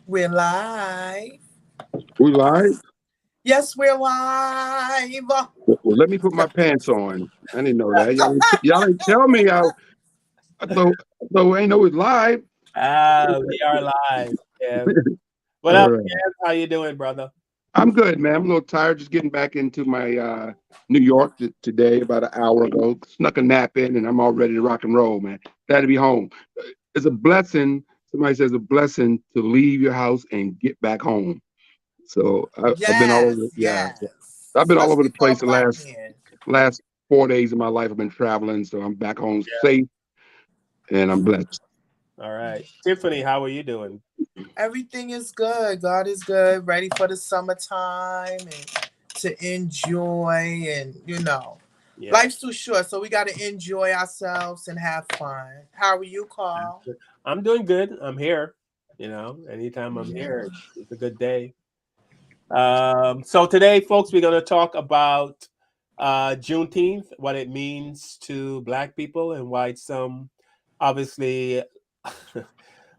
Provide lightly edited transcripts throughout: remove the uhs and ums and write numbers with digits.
We're live. We live? Yes, we're live. Well, let me put my pants on. I didn't know that. Y'all ain't tell me. I thought I ain't know it's live. We are live. Yeah. What All up, right. Kev? How you doing, brother? I'm good, man. I'm a little tired. Just getting back into my New York today about an hour ago. Snuck a nap in, and I'm all ready to rock and roll, man. Glad to be home. It's a blessing. Somebody says a blessing to leave your house and get back home. So I've been all over. Yes, Yeah, yes. I've been all over Especially the for a place the black last man. last 4 days of my life. I've been traveling, so I'm back home safe, and I'm blessed. All right. Tiffany, how are you doing? Everything is good. God is good. Ready for the summertime and to enjoy and Yeah. life's too short, so we got to enjoy ourselves and have fun. How are you, Carl? I'm doing good. I'm here. Anytime I'm Mhm. here, it's a good day. So today, folks, we're going to talk about Juneteenth, what it means to Black people, and why obviously,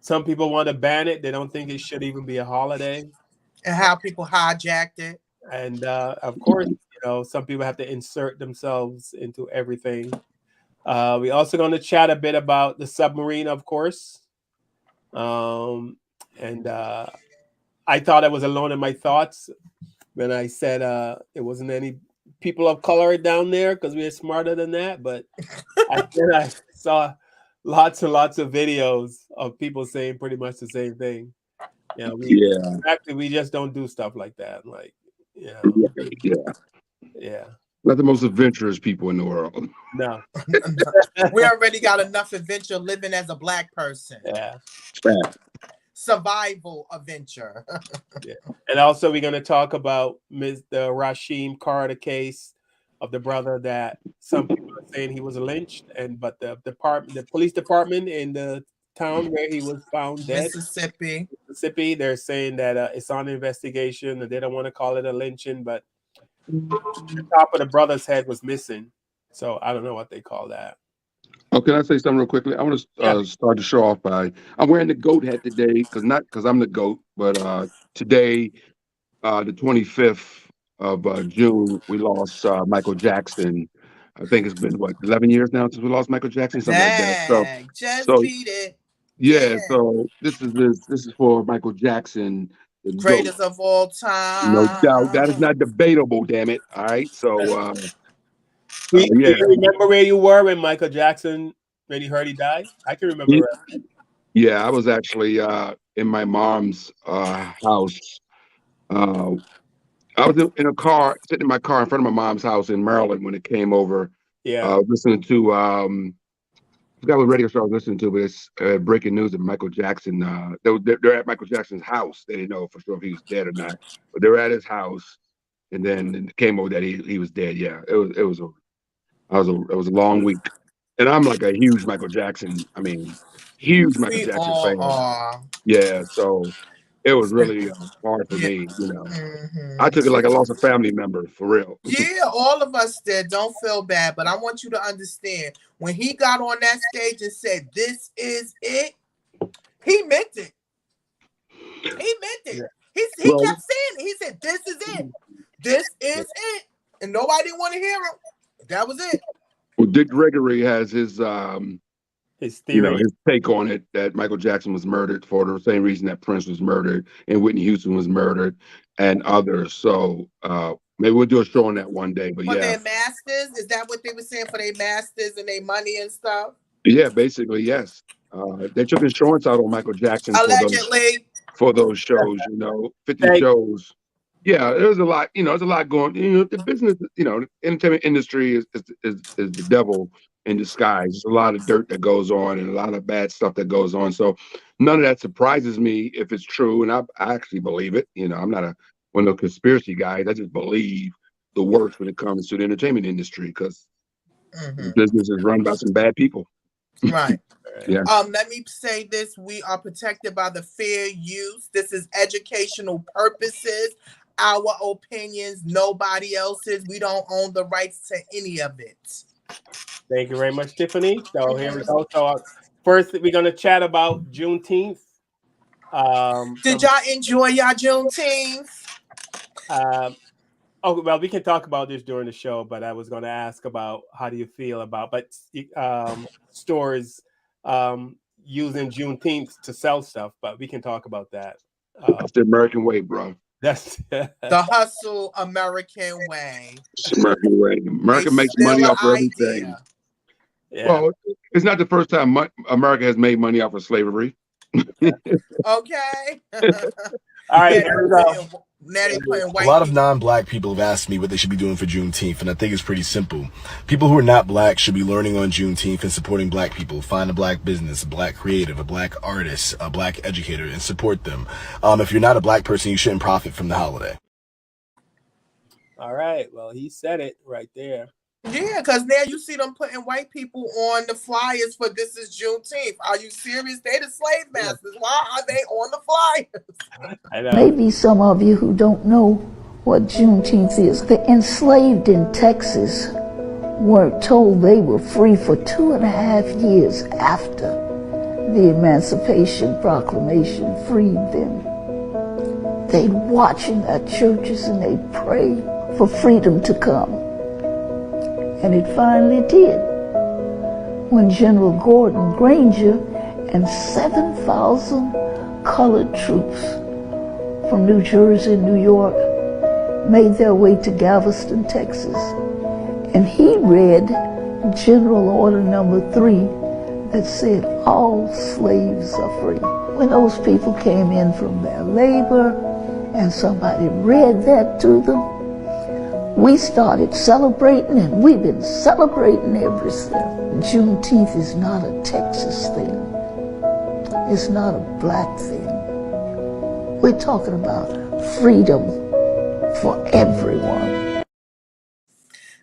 some people want to ban it. They don't think it should even be a holiday. And how people hijacked it. And of course, some people have to insert themselves into everything. We're also going to chat a bit about the submarine, of course. And I thought I was alone in my thoughts when I said it wasn't any people of color down there because we're smarter than that. But I saw lots and lots of videos of people saying pretty much the same thing. Yeah, Actually, we just don't do stuff like that. Like, you know, yeah, yeah. yeah, Not the most adventurous people in the world. no, We already got enough adventure living as a black person. yeah. Fact. Survival adventure. Yeah. And also, we're going to talk about the Rashim Carter case of the brother that some people are saying he was lynched, but the police department in the town where he was found dead, Mississippi. Mississippi, they're saying that it's on investigation and they don't want to call it a lynching, but the top of the brother's head was missing, so I don't know what they call that. Oh, can I say something real quickly? I want to Yeah. start the show off by I'm wearing the goat hat today because I'm the goat, but today, the 25th of June, we lost Michael Jackson. I think it's been what 11 years now since we lost Michael Jackson, something like that. So, Dag. Just so beat it. yeah, Yeah. so this is for Michael Jackson, the GOAT. Greatest of all No doubt. That is time. not debatable, damn it. All right. So Do yeah. you remember where you were when Michael Jackson, when he heard he died? I can remember. Ye- Yeah, I was actually in my mom's house. Uh I was in a car, sitting in my car in front of my mom's house in Maryland when it came over, Yeah. listening to I forgot what radio show I was listening to, but it's breaking news that Michael Jackson. They're at Michael Jackson's house. They didn't know for sure if he was dead or not, but they were at his house, and then it came over that he was dead. Yeah, it was a long week, and I'm like a huge Michael Jackson. I mean, huge Michael We Jackson all fan. are. Yeah, so it was really hard for Yeah. me. I hmm took it like I lost a family member for real. Yeah, all of us did. Don't feel bad, but I want you to understand when he got on that stage and said, "This is it," he meant it. He meant it. Yeah. He Well, kept saying it. He said, "This is it. This is it," and nobody didn't want to hear him. That was it. Dick Gregory has His theory. his take on it that Michael Jackson was murdered for the same reason that Prince was murdered and Whitney Houston was murdered and others. So maybe we'll do a show on that one day. But For yeah, their masters, is that what they were saying for their masters and their money and stuff? yeah, basically yes. They took insurance out on Michael Jackson Allegedly. for those shows. 50 Thank shows. Yeah, there's a lot. There's a lot going. The business. The entertainment industry is the devil in disguise. There's a lot of dirt that goes on and a lot of bad stuff that goes on. So none of that surprises me if it's true, and I actually believe it. I'm not one of the conspiracy guys. I just believe the worst when it comes to the entertainment industry because the hmm business is run by some bad people. Right. Yeah. Let me say this. We are protected by the fair use. This is educational purposes. Our opinions, nobody else's. We don't own the rights to any of it. Thank you very much, Tiffany. So here we go. So first, we're going to chat about Juneteenth. Did y'all enjoy y'all Juneteenth? Oh, well, we can talk about this during the show, but I was going to ask about how do you feel about stores using Juneteenth to sell stuff, but we can talk about that. That's the American way, bro. That's the hustle American way. It's the American way. America makes money off of everything. Yeah. Well, it's not the first time America has made money off of slavery. Okay. All right, here we go. A lot of non-black people have asked me what they should be doing for Juneteenth, and I think it's pretty simple. People who are not black should be learning on Juneteenth and supporting black people. Find a black business, a black creative, a black artist, a black educator, and support them. If you're not a black person, you shouldn't profit from the holiday. All right. Well, he said it right there. Yeah, because now you see them putting white people on the flyers for This Is Juneteenth. Are you serious? They the slave masters. Why are they on the flyers? I know. Maybe some of you who don't know what Juneteenth is. The enslaved in Texas weren't told they were free for 2.5 years after the Emancipation Proclamation freed them. They'd watch in their churches and they'd pray for freedom to come. And it finally did. When General Gordon Granger and 7,000 colored troops from New Jersey and New York made their way to Galveston, Texas. And he read General Order Number 3 that said all slaves are free. When those people came in from their labor and somebody read that to them, we started celebrating, and we've been celebrating ever since. Juneteenth is not a Texas thing. It's not a black thing. We're talking about freedom for everyone.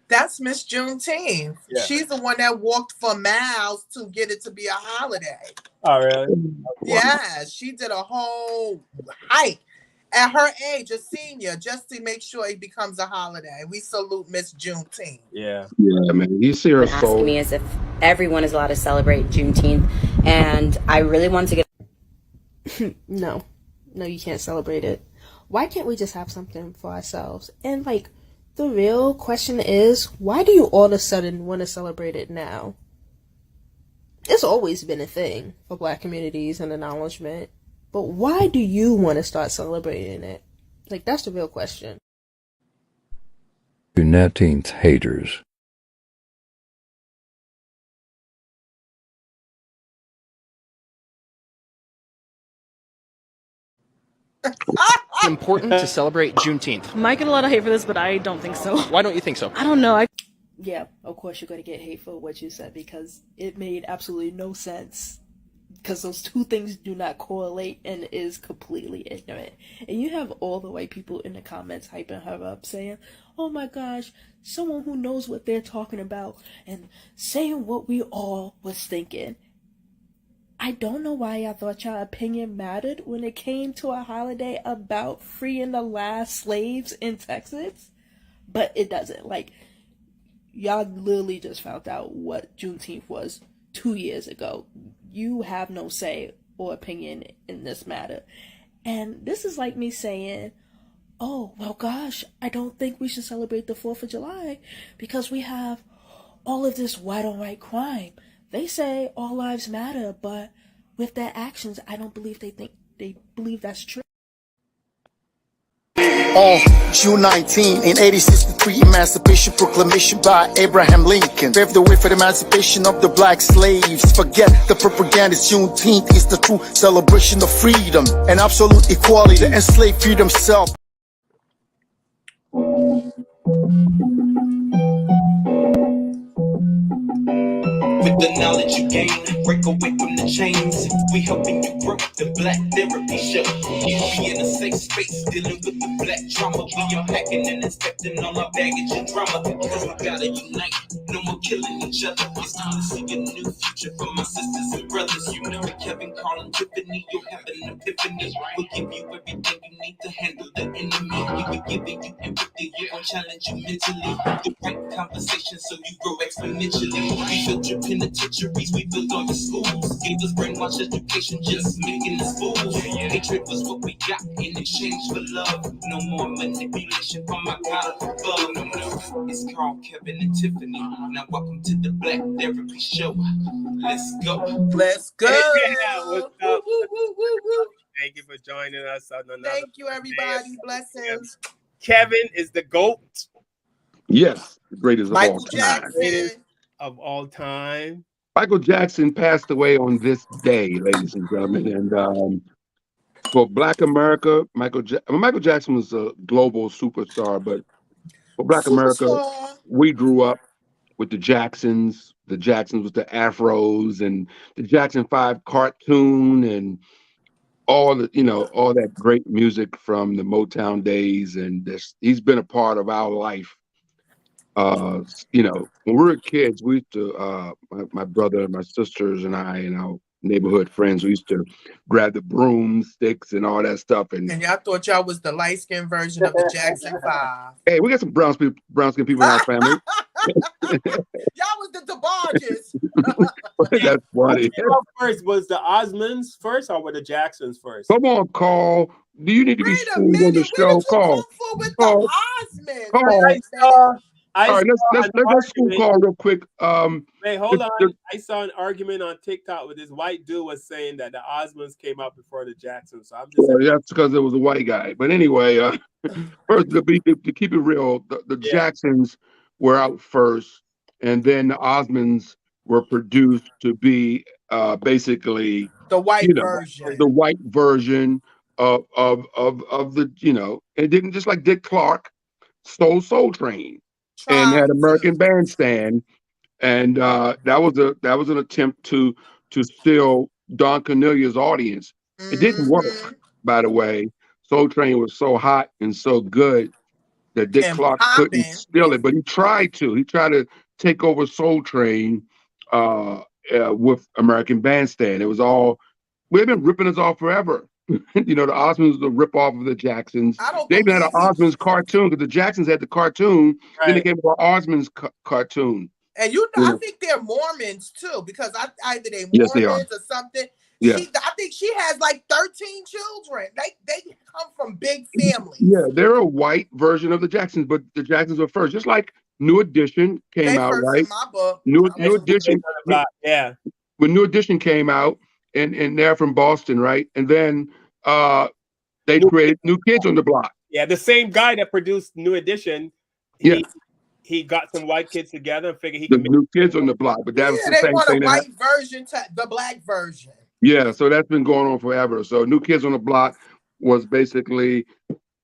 That's Miss Juneteenth. Yeah. She's the one that walked for miles to get it to be a holiday. Oh, really? Yeah, she did a whole hike. At her age, a senior, just to make sure it becomes a holiday. We salute Miss Juneteenth. Yeah, man. You see her soul. Asking me as if everyone is allowed to celebrate Juneteenth, and I really want to get. No, you can't celebrate it. Why can't we just have something for ourselves? And the real question is, why do you all of a sudden want to celebrate it now? It's always been a thing for black communities and acknowledgement. But why do you want to start celebrating it? That's the real question. Juneteenth haters. It's important to celebrate Juneteenth. Might get a lot of hate for this, but I don't think so. Why don't you think so? I don't know. Yeah, of course you're going to get hate for what you said because it made absolutely no sense. Because those two things do not correlate and is completely ignorant. And you have all the white people in the comments hyping her up saying, oh my gosh, someone who knows what they're talking about and saying what we all was thinking. I don't know why y'all thought y'all opinion mattered when it came to a holiday about freeing the last slaves in Texas. But it doesn't. Y'all literally just found out what Juneteenth was 2 years ago. You have no say or opinion in this matter. And this is like me saying, oh, well, gosh, I don't think we should celebrate the 4th of July because we have all of this white on white crime. They say all lives matter, but with their actions, I don't believe they believe that's true. On June 19, in 1863, Emancipation Proclamation by Abraham Lincoln paved the way for the emancipation of the black slaves. Forget the propaganda. Juneteenth is the true celebration of freedom and absolute equality. The enslaved freed themselves. With the knowledge you gain, break away from the chains. We helping you grow the Black Therapy Show. You be in a safe space, dealing with the black trauma. We unpacking and inspecting all our baggage and drama. Cause we gotta unite, no more killing each other. It's time to see a new future for my sisters and brothers. You know Kevin, and Tiffany, you'll have an epiphany. We'll give you everything you need to handle the enemy. We will giving you empathy, we gon' challenge you mentally. The right conversation so you grow exponentially. We built your penitentiaries, we built all your schools. Gave us brainwash education, just making us fools. Hatred was what we got in exchange for love. No more manipulation from my God above. No, it's called Kevin and Tiffany. Now welcome to the Black Therapy Show. Let's go. Let's go. Yeah, what's up? Woo, woo, woo, woo. Thank you for joining us on another. Thank you, everybody. Blessings. Kevin is the GOAT. Yes, the greatest of all Michael time. Jackson. Greatest of all time. Michael Jackson passed away on this day, ladies and gentlemen. And for Black America, Michael Jackson was a global superstar, but for Black America, Superstar. we grew up with the Jacksons with the Afros and the Jackson 5 cartoon and all that great music from the Motown days. And he's been a part of our life. When we were kids, we used to, my brother, my sisters, and I, and our neighborhood friends, we used to grab the broomsticks and all that stuff. And y'all thought y'all was the light-skinned version of the Jackson 5. Hey, we got some brown skin people in our family. Y'all was the DeBarges. That's funny. First, was the Osmonds first or were the Jacksons first? Come on, Carl. Do you need to be schooled on the show? Call. With the Osmonds. Call. All right, let's school call real quick. Wait, hold on. I saw an argument on TikTok where this white dude was saying that the Osmonds came out before the Jacksons. So I'm just that's because it was a white guy. But anyway, first to keep it real, the Jacksons were out first, and then the Osmonds were produced to be basically the white version. The white version of the it didn't, just like Dick Clark stole Soul Train. And had American Bandstand, and that was an attempt to steal Don Cornelius' audience. It didn't work, by the way. Soul Train was so hot and so good that Dick Clark couldn't steal it, but he tried to. He tried to take over Soul Train with American Bandstand. It was all, we've been ripping us off forever. The Osmonds was a rip-off of the Jacksons. They even had an Osmonds cartoon, because the Jacksons had the cartoon, then they came with an Osmonds cartoon. And I think they're Mormons too, because either they're Yes, Mormons or something. Yeah. I think she has like 13 children. They come from big families. Yeah, they're a white version of the Jacksons, but the Jacksons were first. Just like New Edition came out, right? In my book. New Edition. Yeah. When New Edition came out, and they're from Boston, right? And then they created New Kids on the Block. Yeah, the same guy that produced New Edition. He got some white kids together and figured he could make New Kids on the Block, but that was the same thing. They want a white version to the black version. Yeah, so that's been going on forever. So New Kids on the Block was basically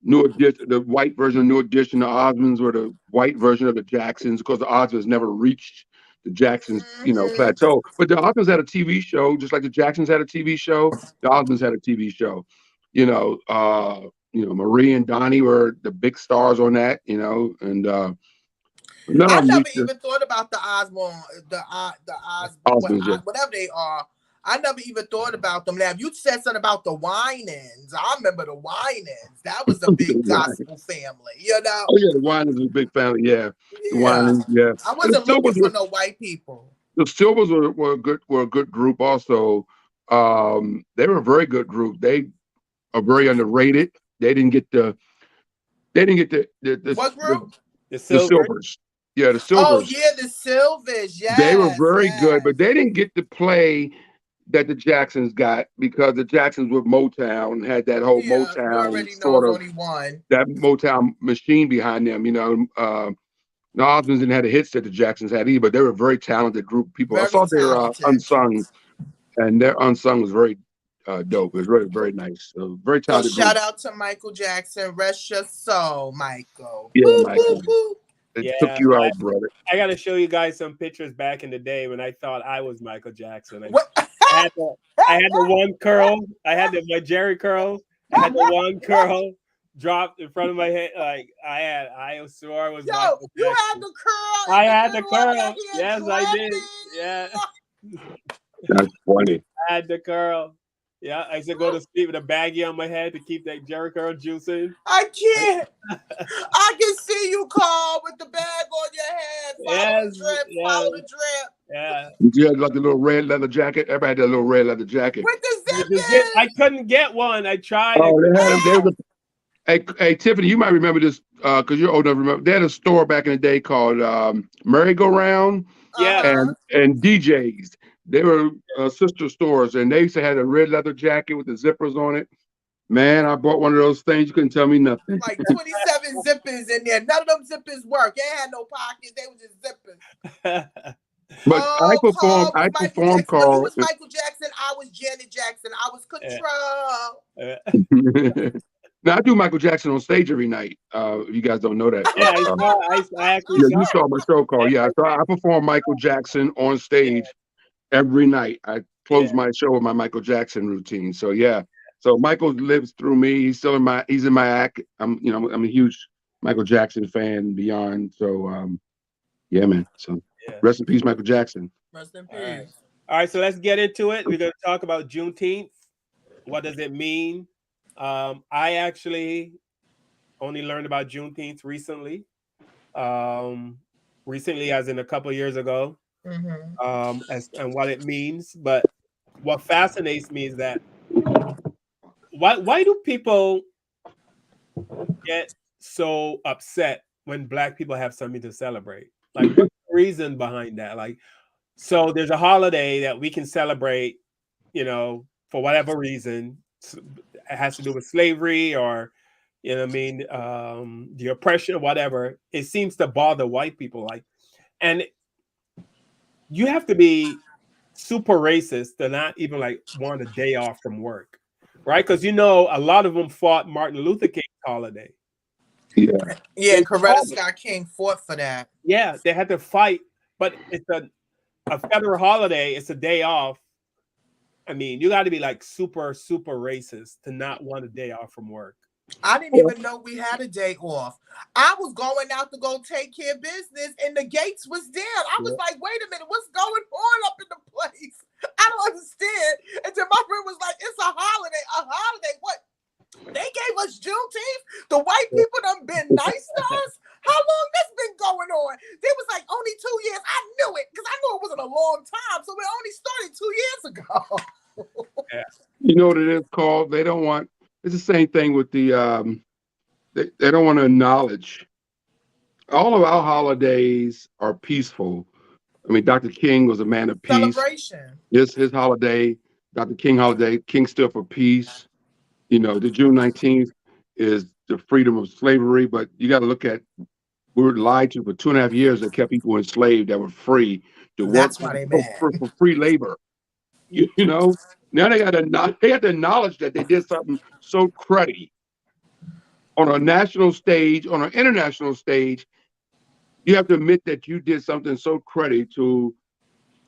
New Edition, the white version of New Edition. The Osmonds were the white version of the Jacksons, because the Osmonds never reached the Jacksons, plateau. But the Osmonds had a TV show, just like the Jacksons had a TV show. The Osmonds had a TV show. Marie and Donnie were the big stars on that. And I never even thought about the Osmonds, whatever they are. I never even thought about them. Now, if you said something about the Winans, I remember the Winans. That was a big gospel family, Oh yeah, the Winans was a big family. Yeah, the Winans. Yeah, I wasn't looking for no white people. The Silvers were a good group. Also, they were a very good group. They are very underrated. They didn't get the what group? The Silvers. Yeah, the Silvers. Oh yeah, the Silvers. Yes, they were very good, but they didn't get the play that the Jacksons got, because the Jacksons with Motown and had that whole Motown that Motown machine behind them. The Osmonds didn't have the hits that the Jacksons had either, but they were a very talented group of people. I saw their unsung, and their unsung was very dope. It was very, very nice. Very talented. So shout out to Michael Jackson. Rest your soul, Michael. Yeah, Michael. It took you out, brother. I got to show you guys some pictures back in the day when I thought I was Michael Jackson. I had the one curl. I had my Jerry curl. I had the one curl dropped in front of my head. Like I swore I was Michael Jackson. You had the curl. I had the curl. Yes, I did. Yeah. That's funny. I had the curl. Yeah, I used to go to sleep with a baggie on my head to keep that Jerry curl juice in. I can't. I can see you, Carl, with the bag on your head. Follow the drip. Yeah. You had like the little red leather jacket. Everybody had that little red leather jacket. With the I zippers. couldn't get one. I tried. Oh, they had them. They was hey, Tiffany, you might remember this because you're old enough to remember. They had a store back in the day called Merry-Go-Round Yeah. and DJs. They were sister stores, and they used to have a red leather jacket with the zippers on it. Man, I bought one of those things. You couldn't tell me nothing. Like 27 zippers in there. None of them zippers work. They had no pockets. They was just zippers. But I performed, When Carl. you was Michael Jackson, I was Janet Jackson. I was Control. Now I do Michael Jackson on stage every night. You guys don't know that. Yeah, I actually yeah, you saw my show, Carl. Yeah, so I perform Michael Jackson on stage every night. I close my show with my Michael Jackson routine. So yeah, so Michael lives through me. He's still in my act. I'm a huge Michael Jackson fan beyond. So yeah, man. So rest in peace, Michael Jackson. Rest in peace. All right, so let's get into it. We're going to talk about Juneteenth. What does it mean? I actually only learned about Juneteenth recently. Recently, as in a couple of years ago, and what it means. But what fascinates me is that why do people get so upset when Black people have something to celebrate? Like, what's the reason behind that? Like, so there's a holiday that we can celebrate, for whatever reason. It has to do with slavery or, the oppression or whatever. It seems to bother white people. And you have to be super racist to not even want a day off from work, right? Because a lot of them fought Martin Luther King's holiday. Yeah, Coretta Scott King fought for that. Yeah, they had to fight, but it's a federal holiday. It's a day off. I mean, you got to be super, super racist to not want a day off from work. I didn't even know we had a day off. I was going out to go take care of business, and the gates was down. I was like, wait a minute, what's going on up in the place? I don't understand. And then my friend was like, it's a holiday. A holiday? What? They gave us Juneteenth? The white people done been nice to us? How long this been going on? They was like, only 2 years. I knew it, because I knew it wasn't a long time. So it only started 2 years ago. Yeah. You know what it is called? They don't want, it's the same thing with the, they don't want to acknowledge. All of our holidays are peaceful. I mean, Dr. King was a man of peace. Celebration. His holiday, Dr. King holiday, King stood for peace. The June 19th is the freedom of slavery, but you got to look at, we were lied to for 2.5 years that kept people enslaved that were free to work for free labor. Now they have to acknowledge that they did something so cruddy on a national stage, on an international stage. You have to admit that you did something so cruddy to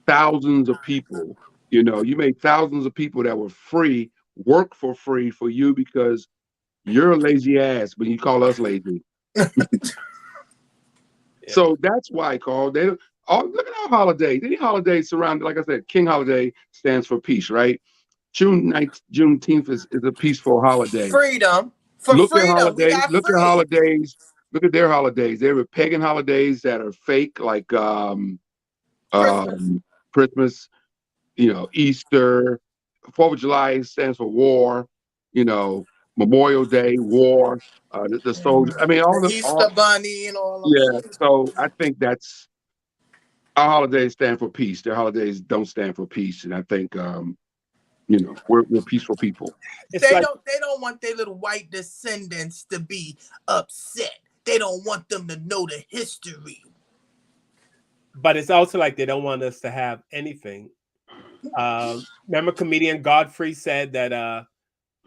thousands of people. You made thousands of people that were free work for free for you because you're a lazy ass, but you call us lazy. So that's why, Carl. They don't. Oh, look at our holidays. Any holiday surrounded, like I said, King holiday stands for peace, right? Juneteenth is a peaceful holiday. Freedom. Look at holidays. Look at their holidays. They were pagan holidays that are fake, like Christmas, Easter. 4th of July stands for war. Memorial Day, war. The soldiers. I mean, all Easter Bunny and all. So I think that's our holidays stand for peace. Their holidays don't stand for peace, and I think we're peaceful people. They don't want their little white descendants to be upset. They don't want them to know the history. But it's also like they don't want us to have anything. Remember comedian Godfrey said that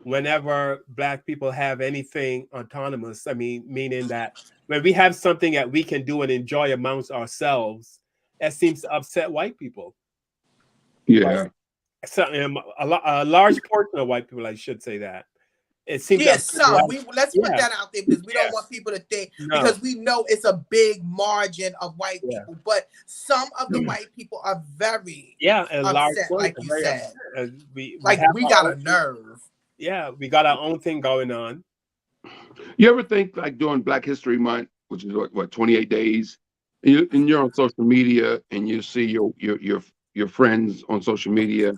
whenever Black people have anything autonomous, I mean, meaning that when we have something that we can do and enjoy amongst ourselves, that seems to upset white people. Yeah. A large portion of white people, I should say that. It seems let's put that out there because we don't want people to think, because we know it's a big margin of white people, but some of the white people are very upset, like you said. We got a nerve. Yeah, we got our own thing going on. You ever think, like, during Black History Month, which is what 28 days you're on social media and you see your friends on social media,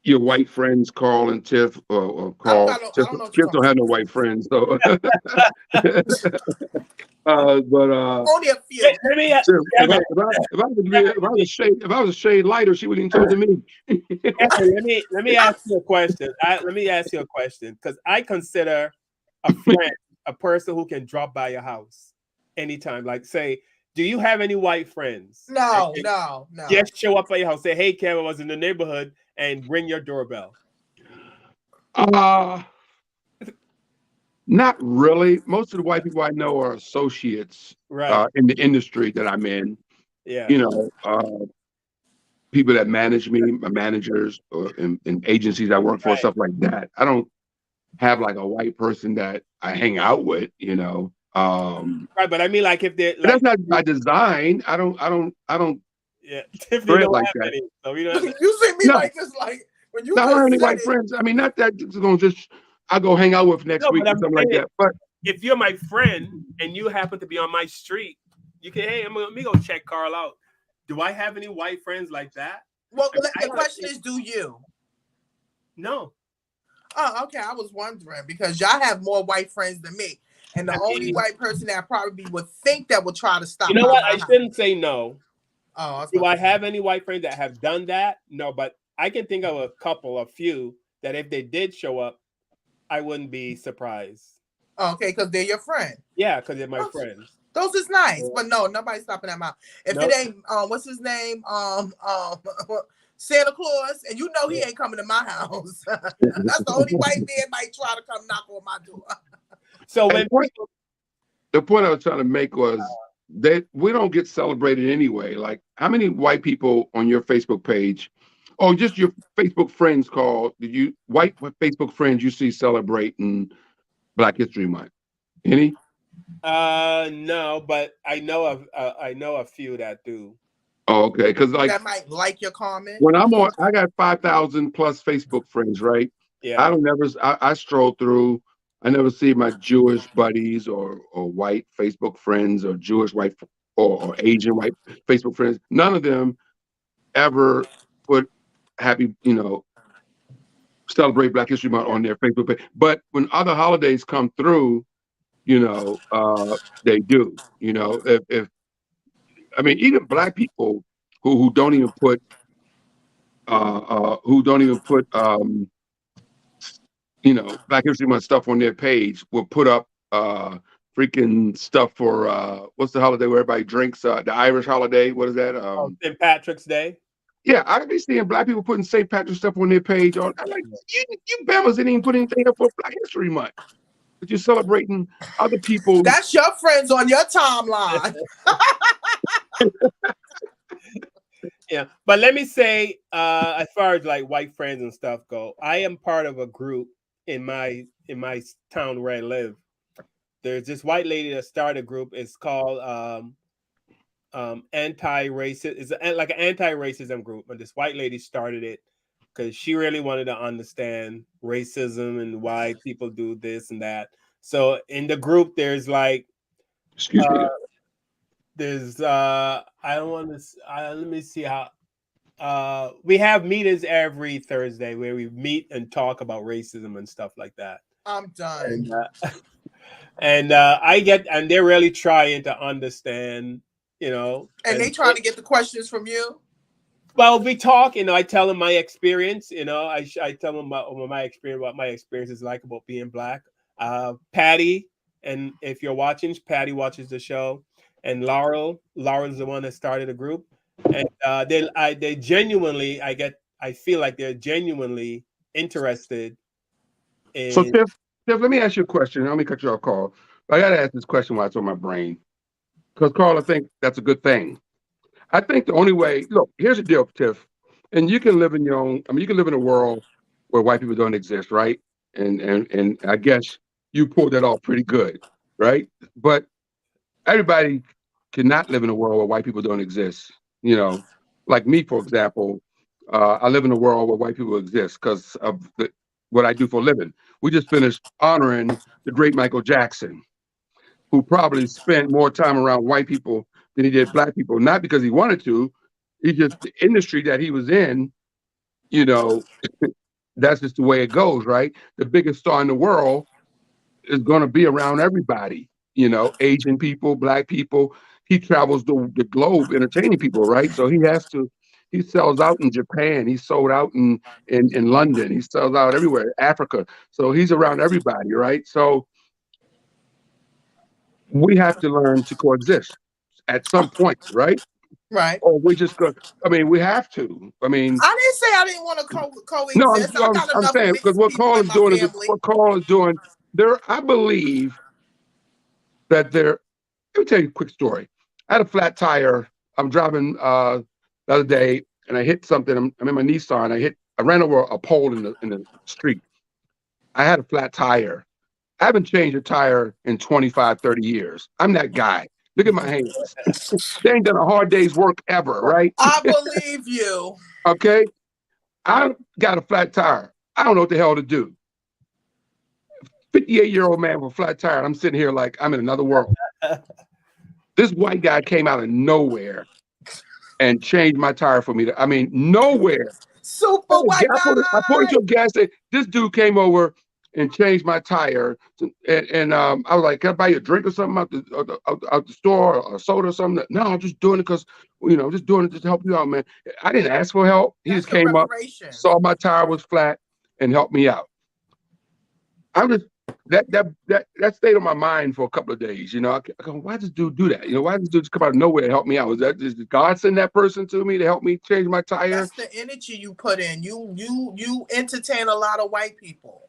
your white friends, Carl and Tiff, or Carl. I Tiff, don't know what Tiff you're don't talking have no white friends, so. But only a few. Let me, Tiff, Kevin, if I was a shade lighter, she wouldn't even told to me. Kevin, let me ask you a question. Let me ask you a question because I consider a friend a person who can drop by your house anytime. Like, say, do you have any white friends? No. Just show up at your house. Say, hey, Kevin, I was in the neighborhood, and ring your doorbell. Not really. Most of the white people I know are associates, right, in the industry that I'm in. Yeah. You know, people that manage me, my managers, or in agencies I work for, Right. stuff like that. I don't have like a white person that I hang out with. You know. Right, but I mean, like, if they're But like, that's not by design. I don't yeah, Tiffany thread don't like have that. any, so we don't. You see me No, like this, like when you no, I don't have just any said white it. friends. I mean, not that it's gonna just I go hang out with next No, week but or I'm something like saying, that. But if you're my friend and you happen to be on my street, you can, hey, let me go check Carl out. Do I have any white friends like that? Well, I mean, the question is, do you? No. Oh, okay. I was wondering because y'all have more white friends than me, and the only white person that I probably would think that would try to stop. You know what? I shouldn't say no. Oh, do I have any white friends that have done that? No, but I can think of a few that if they did show up, I wouldn't be surprised. Oh, okay, because they're your friend. Yeah, because they're my friends. Those is nice, but no, nobody's stopping that mouth. If it ain't what's his name? Santa Claus, and you know he ain't coming to my house. That's the only white man might try to come knock on my door. So when the point I was trying to make was that we don't get celebrated anyway. Like, how many white people on your Facebook page, or just your Facebook friends, call? Did you white Facebook friends you see celebrating Black History Month? Any? No, but I know a few that do. Oh, okay, because like that might like your comment. When I'm on, I got 5,000 plus Facebook friends, right? Yeah. I don't never. I stroll through. I never see my Jewish buddies or white Facebook friends or Jewish white or Asian white Facebook friends. None of them ever put happy, celebrate Black History Month on their Facebook page. But when other holidays come through, they do. If I mean, even Black people who don't even put Black History Month stuff on their page will put up freaking stuff for what's the holiday where everybody drinks, the Irish holiday. What is that? St. Patrick's Day. Yeah, I could be seeing Black people putting St. Patrick's stuff on their page. I'm like, you Bama's didn't even put anything up for Black History Month, but you're celebrating other people. That's your friends on your timeline. Yeah, but let me say, as far as like white friends and stuff go, I am part of a group in my town where I live. There's this white lady that started a group. It's called anti-racist. It's like an anti-racism group, and this white lady started it because she really wanted to understand racism and why people do this and that. So in the group, there's like, excuse me. There's I don't want to. Let me see how. We have meetings every Thursday where we meet and talk about racism and stuff like that. I'm done. And they're really trying to understand, And they trying to get the questions from you. Well, we talk. I tell them my experience. I tell them about my experience, what my experience is like about being Black. Patty, and if you're watching, Patty watches the show. And Laurel's the one that started the group, and they genuinely, I feel like they're genuinely interested in. So Tiff, let me ask you a question. Let me cut you off, Carl. I got to ask this question while it's on my brain, because Carl, I think that's a good thing. I think the only way. Look, here's the deal, Tiff, and you can live in your own. I mean, you can live in a world where white people don't exist, right? And I guess you pulled that off pretty good, right? But everybody cannot live in a world where white people don't exist. Like me, for example, I live in a world where white people exist because of what I do for a living. We just finished honoring the great Michael Jackson, who probably spent more time around white people than he did black people. Not because he wanted to. He just, the industry that he was in, you know, that's just the way it goes, right? The biggest star in the world is going to be around everybody, you know, Asian people, black people. He travels the globe entertaining people, right? So he sells out in Japan. He sold out in London. He sells out everywhere, Africa. So he's around everybody, right? So we have to learn to coexist at some point, right? Right. Or we just go, I mean, we have to. I mean, I didn't say I didn't want to no, coexist. I got I'm enough saying, because mixed people in my family. what Carl is doing there. I believe that there, let me tell you a quick story. I had a flat tire. I'm driving the other day and I hit something. I'm in my Nissan. I ran over a pole in the street. I had a flat tire. I haven't changed a tire in 25, 30 years. I'm that guy. Look at my hands. They ain't done a hard day's work ever, right? I believe you. Okay. I got a flat tire. I don't know what the hell to do. 58-year-old man with a flat tire. I'm sitting here like I'm in another world. This white guy came out of nowhere and changed my tire for me. I mean, nowhere. Super white guy. I pulled into a gas station. This dude came over and changed my tire. And I was like, can I buy you a drink or something out the store, or a soda or something? No, I'm just doing it because, just doing it just to help you out, man. I didn't ask for help. He just came up, saw my tire was flat, and helped me out. I'm just, that stayed on my mind for a couple of days. I go, why does this dude do that? Why does this dude just come out of nowhere to help me out? Did God send that person to me to help me change my tire? That's the energy you put in. You entertain a lot of white people.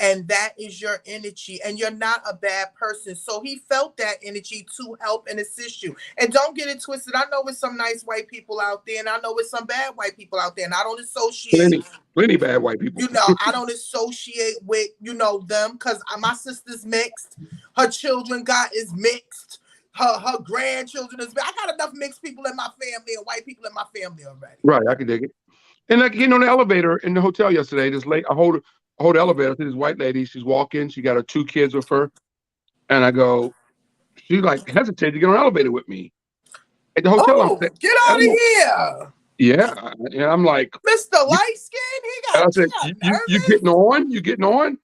And that is your energy, and you're not a bad person. So he felt that energy to help and assist you. And don't get it twisted. I know it's some nice white people out there, and I know it's some bad white people out there, and I don't associate plenty bad white people. I don't associate with them, because my sister's mixed. Her children is mixed. Her grandchildren is mixed. I got enough mixed people in my family and white people in my family already. Right, I can dig it. And like getting on the elevator in the hotel yesterday, this late, I hold the elevator. I see this white lady. She's walking. She got her 2 kids with her. And I go, she like hesitated to get on the elevator with me. At the hotel, I'm saying, get out of here. Yeah. And I'm like, Mr. Light Skin, I said, you getting on? You getting on?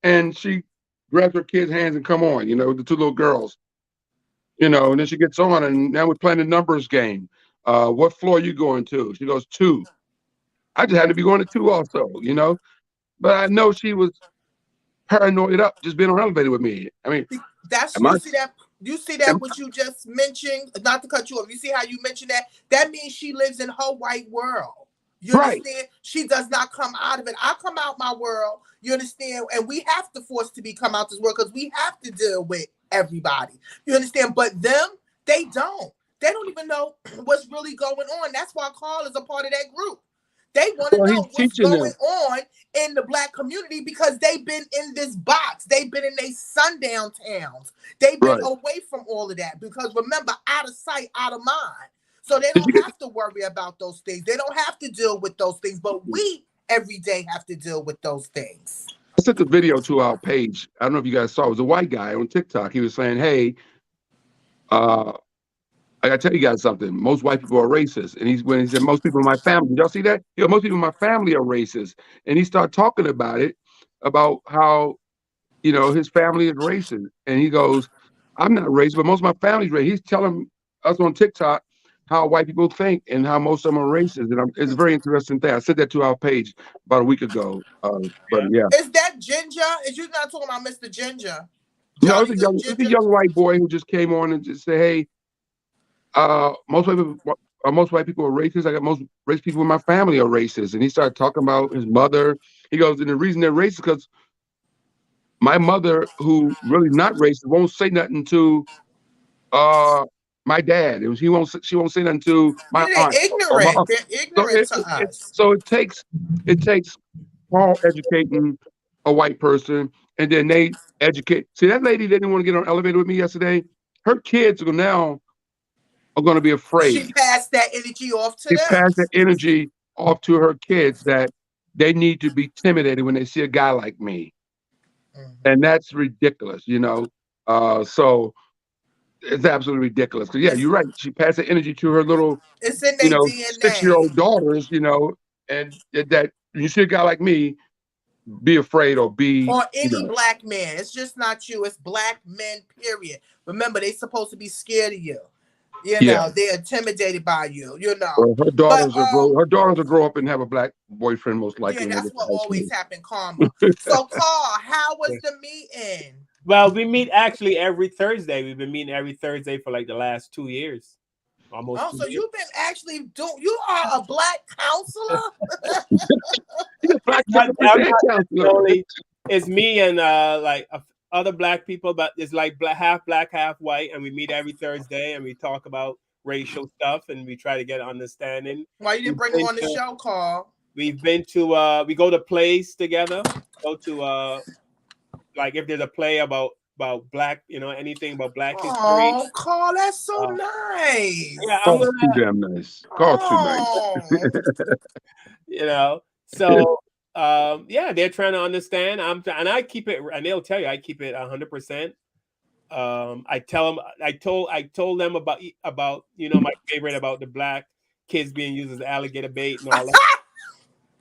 And she grabs her kids' hands and come on, the 2 little girls. And then she gets on, and now we're playing the numbers game. What floor are you going to? She goes, 2. I just had to be going to 2 also, But I know she was paranoid up just being on an elevator with me. I mean, you see that what you just mentioned, not to cut you off. You see how you mentioned that? That means she lives in her white world. You understand? Right. She does not come out of it. I come out my world, you understand? And we have to force to come out this world because we have to deal with everybody. You understand? But them, they don't. They don't even know what's really going on. That's why Carl is a part of that group. They want to know what's going on in the Black community because they've been in this box. They've been in their sundown towns. They've been away from all of that because remember, out of sight, out of mind. So they don't have to worry about those things. They don't have to deal with those things. But we every day have to deal with those things. I sent the video to our page. I don't know if you guys saw. It was a white guy on TikTok. He was saying, hey, I gotta tell you guys something. Most white people are racist. And when he said most people in my family, y'all see that? Most people in my family are racist. And he started talking about it, about how, his family is racist. And he goes, I'm not racist, but most of my family's racist. He's telling us on TikTok how white people think and how most of them are racist. And it's a very interesting thing. I said that to our page about a week ago. But yeah. Is that Ginger? Is you not talking about Mr. Ginger? No, it's a young white boy who just came on and just said, hey, most white people are racist. I got most racist people in my family are racist. And he started talking about his mother. He goes, and the reason they're racist because my mother, who really not racist, won't say nothing to my dad. She won't say nothing to my aunt. Ignorant. They're ignorant to us. So it takes Paul educating a white person, and then they educate. See, that lady didn't want to get on an elevator with me yesterday. Her kids are now going to be afraid. She passed that energy off to them. She passed that energy off to her kids that they need to be intimidated when they see a guy like me. Mm-hmm. And that's ridiculous, So it's absolutely ridiculous. Because yeah, you're right. She passed the energy to her little, It's in their DNA. 6-year-old daughters, and that when you see a guy like me, be afraid or be or any black man. It's just not you. It's black men, period. Remember, they supposed to be scared of you. They're intimidated by you. Well, her daughters but, will grow up and have a black boyfriend most likely. Yeah, that's what always happened, karma. So, Carl, how was the meeting? Well, we meet actually every Thursday. We've been meeting every Thursday for like the last 2 years. Almost. Oh, so you've been actually doing. You are a black counselor. It's me and like other black people, but it's like half black, half white, and we meet every Thursday and we talk about racial stuff and we try to get understanding. Why you didn't bring him on the show, Carl? We've been to we go to plays together. Go to like if there's a play about black, anything about black history. Oh, Carl, that's so nice. Yeah, Carl's too damn nice. Carl's too nice. So yeah, they're trying to understand. And I keep it, and they'll tell you I keep it 100%. I tell them, I told them about my favorite about the black kids being used as alligator bait and all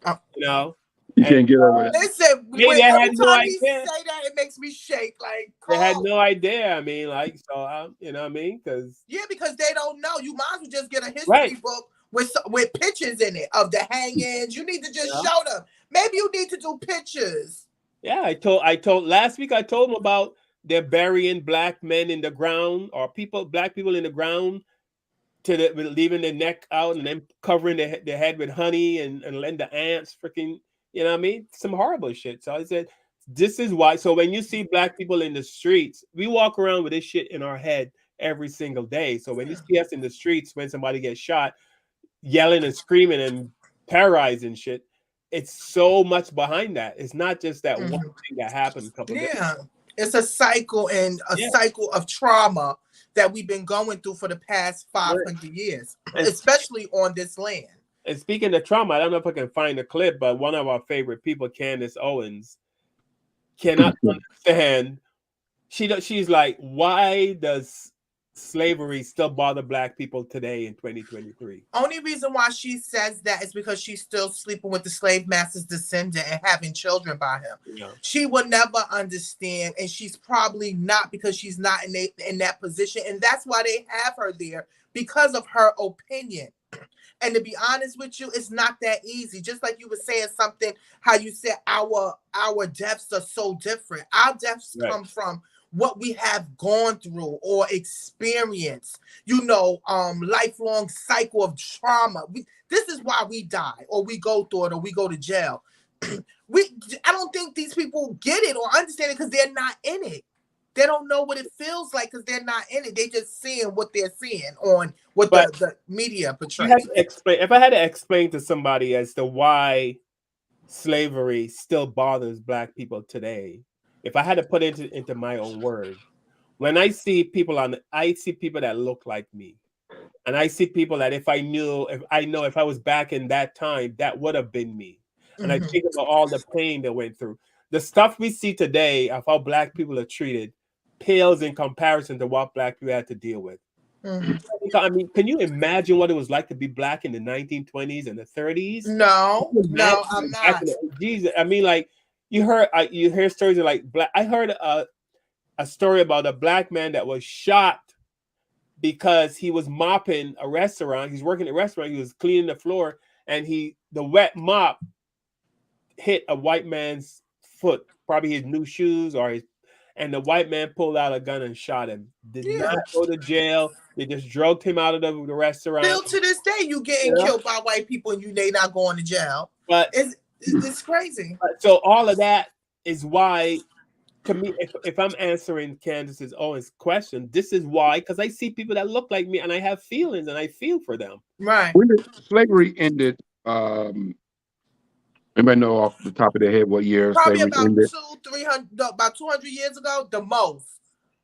that. You can't get over it. Listen, they had no idea. Say that, it makes me shake. Like, Carl. They had no idea. I mean, like, so you know what I mean? Because they don't know. You might as well just get a history book with pictures in it of the hangings. You need to just show them. Maybe you need to do pictures. Yeah, I told last week. I told them about they're burying black men in the ground or black people in the ground, leaving their neck out and then covering their head with honey and letting the ants freaking. You know what I mean? Some horrible shit. So I said, this is why. So when you see black people in the streets, we walk around with this shit in our head every single day. So when you see us in the streets, when somebody gets shot, yelling and screaming and terrorizing shit, it's so much behind that. It's not just that one thing that happened a couple of days. It's a cycle and cycle of trauma that we've been going through for the past 500 years, especially on this land. And speaking of trauma, I don't know if I can find the clip, but one of our favorite people, Candace Owens, cannot understand. She's like, why does slavery still bother black people today in 2023? Only reason why she says that is because she's still sleeping with the slave master's descendant and having children by him. Yeah. She will never understand, and she's probably not, because she's not in that position, and that's why they have her there, because of her opinion. And to be honest with you, it's not that easy. Just like you were saying something, how you said our deaths are so different. Our deaths come from what we have gone through or experienced, lifelong cycle of trauma. This is why we die or we go through it or we go to jail. I don't think these people get it or understand it because they're not in it. They don't know what it feels like because they're not in it. They just seeing what they're seeing on what the media portrays. If I had to explain to somebody as to why slavery still bothers black people today, if I had to put it into my own words, when I see people I see people that look like me, and I see people that if I was back in that time, that would have been me. And I think about all the pain they went through. The stuff we see today of how black people are treated pales in comparison to what black people had to deal with. I mean, can you imagine what it was like to be black in the 1920s and the 30s? No, I'm not. Jesus, I mean, like you hear stories of like black. I heard a story about a black man that was shot because he was mopping a restaurant. He's working at a restaurant. He was cleaning the floor, and the wet mop hit a white man's foot, probably his new shoes and the white man pulled out a gun and shot him. Did not go to jail. They just drugged him out of the restaurant. Still to this day, you getting killed by white people and they not going to jail. But it's crazy. So all of that is why, to me, if I'm answering Candace's Owens question, this is why, because I see people that look like me and I have feelings and I feel for them. Right. When slavery ended, anybody know off the top of their head what year Probably slavery about ended? 200 years ago, the most.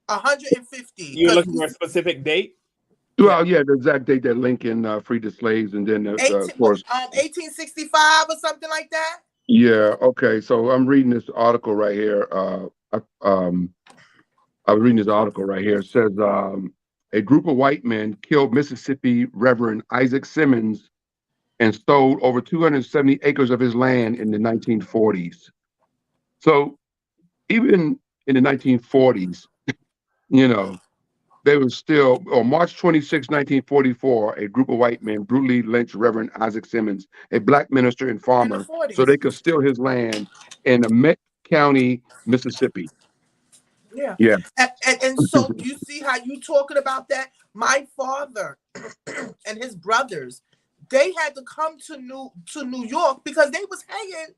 150. You're looking for a specific date? Well, yeah, the exact date that Lincoln freed the slaves, and then of course 1865 or something like that. Yeah. Okay. So I'm reading this article right here. I was reading this article right here. It says a group of white men killed Mississippi Reverend Isaac Simmons and stole over 270 acres of his land in the 1940s. So even in the 1940s, you know, they were still, on March 26, 1944, a group of white men brutally lynched Reverend Isaac Simmons, a black minister and In the farmer, 40s. so they could steal his land in Emmett County, Mississippi. Yeah. Yeah. And so you see how you talking about that? My father and his brothers, they had to come to New York because they was hanging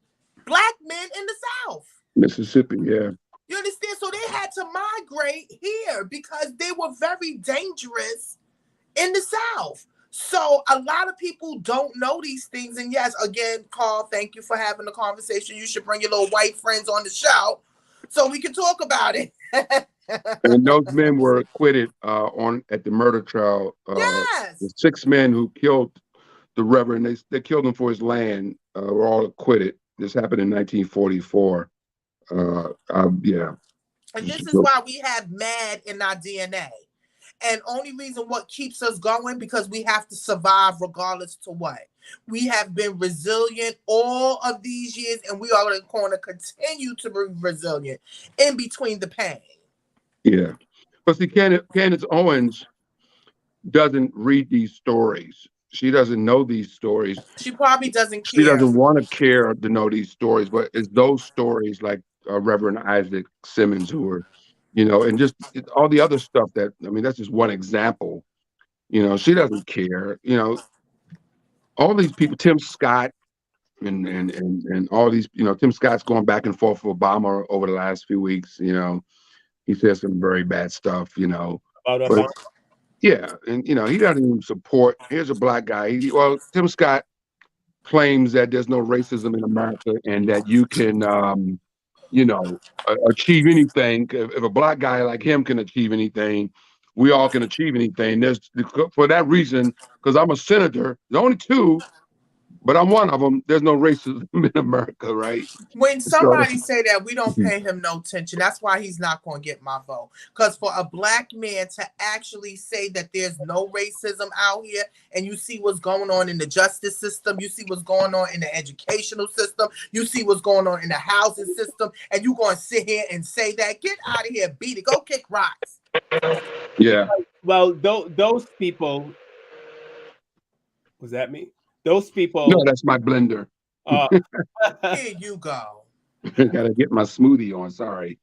black men in the South. Mississippi, yeah. You understand? So they had to migrate here because they were very dangerous in the South. So a lot of people don't know these things. And yes, again, Carl, thank you for having the conversation. You should bring your little white friends on the show so we can talk about it. And those men were acquitted at the murder trial. Yes. The 6 men who killed the Reverend, they killed him for his land, were all acquitted. This happened in 1944. Yeah. And this is why we have MAD in our DNA. And only reason what keeps us going, because we have to survive regardless to what. We have been resilient all of these years, and we are going to continue to be resilient in between the pain. Yeah. But see, Candace Owens doesn't read these stories. She doesn't know these stories. She probably doesn't care. She doesn't want to care to know these stories, but it's those stories like Reverend Isaac Simmons who were, and just all the other stuff that's just one example. She doesn't care. All these people, Tim Scott and all these, Tim Scott's going back and forth with Obama over the last few weeks. He says some very bad stuff, but yeah, and he doesn't even support. Here's a black guy. Tim Scott claims that there's no racism in America and that you can, achieve anything. If a black guy like him can achieve anything, we all can achieve anything. For that reason, because I'm a senator, there's only 2, but I'm one of them. There's no racism in America, right? When somebody say that, we don't pay him no attention. That's why he's not going to get my vote. Because for a black man to actually say that there's no racism out here, and you see what's going on in the justice system, you see what's going on in the educational system, you see what's going on in the housing system, and you going to sit here and say that, get out of here, beat it, go kick rocks. Yeah. Well, those people, was that me? Those people. No, that's my blender. Here you go. Gotta get my smoothie on. Sorry.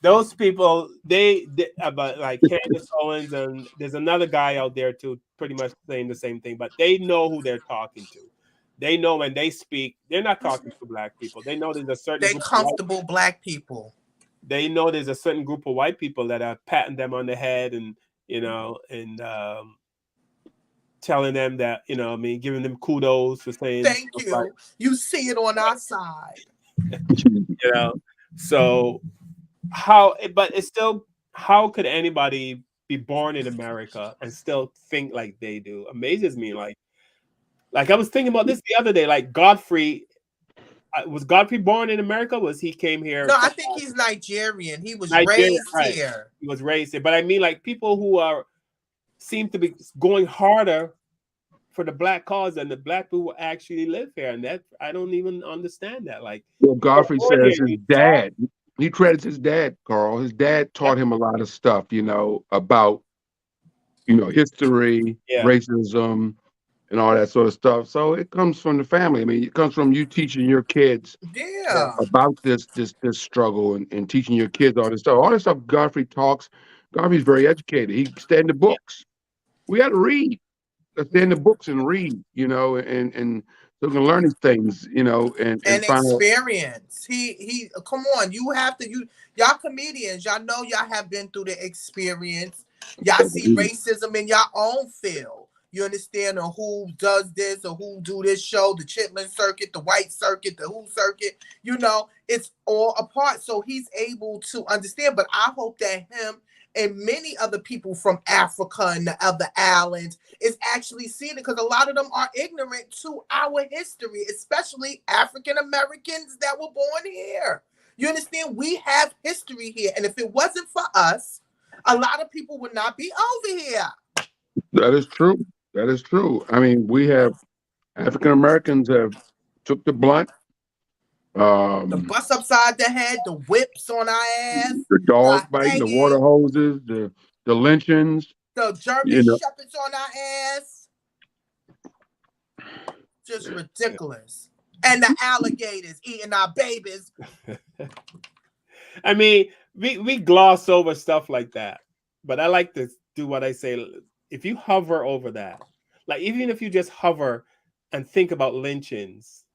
Those people, they about like Candace Owens, and there's another guy out there too, pretty much saying the same thing. But they know who they're talking to. They know when they speak, they're not talking to black people. They know there's a certain. They comfortable black people. They know there's a certain group of white people that are patting them on the head and telling them that, giving them kudos for saying thank you. Like, you see it on our side. So but it's still, how could anybody be born in America and still think like they do? Amazes me. Like I was thinking about this the other day, like Godfrey. Was Godfrey born in America? Was he came here? No, I think he's Nigerian. He was raised here. He was raised here. But I mean, like people who seem to be going harder for the black cause than the black people who actually live here, and that I don't even understand that. Like, well, Godfrey says his dad. He credits his dad, Carl. His dad taught him a lot of stuff, about, history, racism, and all that sort of stuff. So it comes from the family. I mean, it comes from you teaching your kids about this struggle and teaching your kids all this stuff. All this stuff Godfrey talks. Godfrey's very educated. He stay in the books. We got to read. Let's stay in the books and read, and so we can learn these things, and experience. He come on, you have to, y'all comedians, y'all know y'all have been through the experience. Y'all see racism in your own field. You understand, or who does this or who do this show, the Chitlin circuit, the white circuit, the who circuit, it's all a part. So he's able to understand, but I hope that him and many other people from Africa and the other islands is actually seeing it, because a lot of them are ignorant to our history, especially African Americans that were born here. You understand? We have history here. And if it wasn't for us, a lot of people would not be over here. That is true. That is true. I mean, we have African Americans have took the blunt. The bus upside the head, the whips on our ass, the dog the biting, the hanging, water hoses, the lynchings, the German you know. shepherds on our ass. Just ridiculous. And the alligators eating our babies. I mean, we gloss over stuff like that, but I like to do what I say. If you hover over that, like even if you just hover and think about lynchings,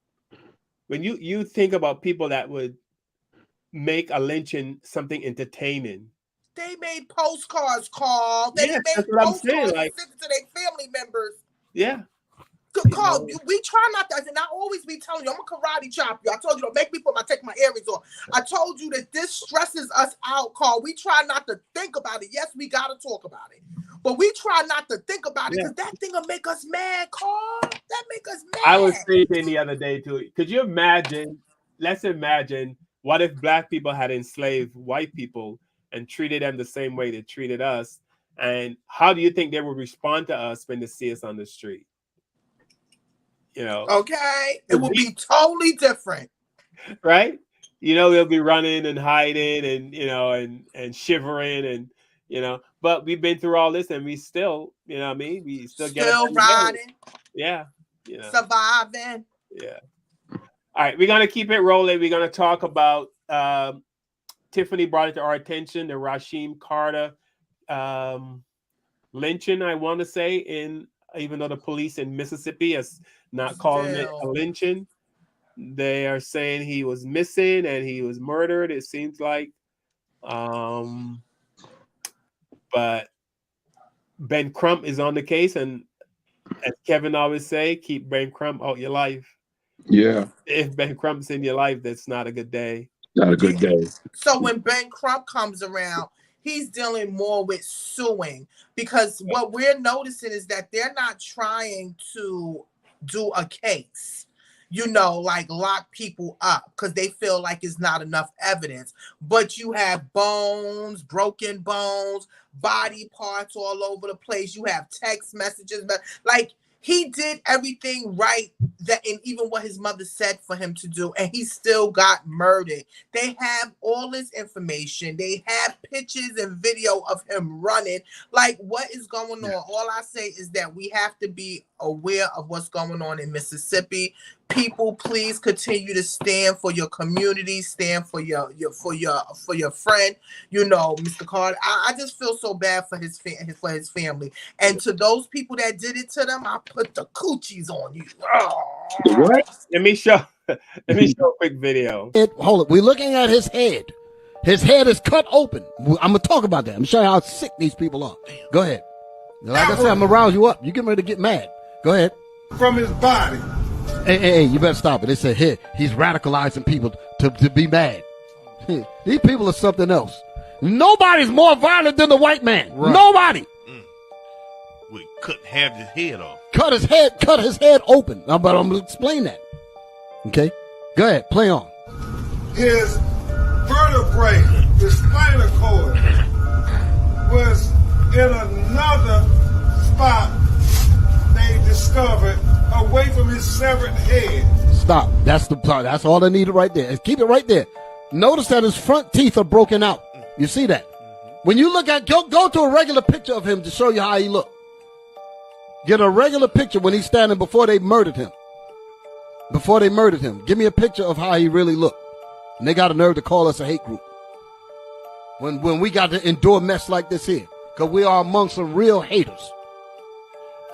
when you think about people that would make a lynching something entertaining. They made postcards, Carl. They made postcards and sent it to their family members. Yeah. Carl, we try not to, and I always be telling you, I'm a karate chop you. I told you, don't make me take my earrings off. I told you that this stresses us out, Carl. We try not to think about it. Yes, we got to talk about it. But we try not to think about it because that thing will make us mad, Carl. That make us mad. I was thinking the other day too. Could you imagine? Let's imagine what if black people had enslaved white people and treated them the same way they treated us. And how do you think they would respond to us when they see us on the street? You know, okay, it would be totally different, right? You know, they'll be running and hiding and, you know, and shivering and, you know, but we've been through all this and we still, you know what I mean? We still get riding. Yeah. You know. Surviving. Yeah. All right. We're going to keep it rolling. We're going to talk about, Tiffany brought it to our attention, the Rasheem Carter lynching, I want to say, even though the police in Mississippi is not calling it a lynching. They are saying he was missing and he was murdered, it seems like. But Ben Crump is on the case, and as Kevin always say, keep Ben Crump out your life. Yeah. If Ben Crump's in your life, that's not a good day. Not a good day. So when Ben Crump comes around, he's dealing more with suing, because what we're noticing is that they're not trying to do a case, you know, like lock people up because they feel like it's not enough evidence. But you have bones, broken bones, body parts all over the place. You have text messages, but like he did everything right, that and even what his mother said for him to do, and he still got murdered. They have all this information. They have pictures and video of him running. Like, what is going on? All I say is that we have to be aware of what's going on in Mississippi. People, please continue to stand for your community, stand for your friend. You know, Mr. Carter. I just feel so bad for his family, and to those people that did it to them, I put the coochies on you. Oh. What? Let me show a quick video. Hold it. We're looking at his head. His head is cut open. I'm gonna talk about that. I'm showing you how sick these people are. Go ahead. Like I said, I'm gonna rouse you up. You get ready to get mad. Go ahead. From his body. Hey, you better stop it. They said, here, he's radicalizing people to be mad. These people are something else. Nobody's more violent than the white man. Right. Nobody. We couldn't have his head off. Cut his head open. But I'm going to explain that. Okay? Go ahead. Play on. His vertebrae, his spinal cord, was in another spot they discovered away from his severed head. Stop. That's the part. That's all I needed right there. Keep it right there. Notice that his front teeth are broken out. You see that? When you look at, go to a regular picture of him to show you how he looked. Get a regular picture when he's standing before they murdered him. Before they murdered him. Give me a picture of how he really looked. And they got a nerve to call us a hate group. When we got to endure mess like this here. Because we are among some real haters.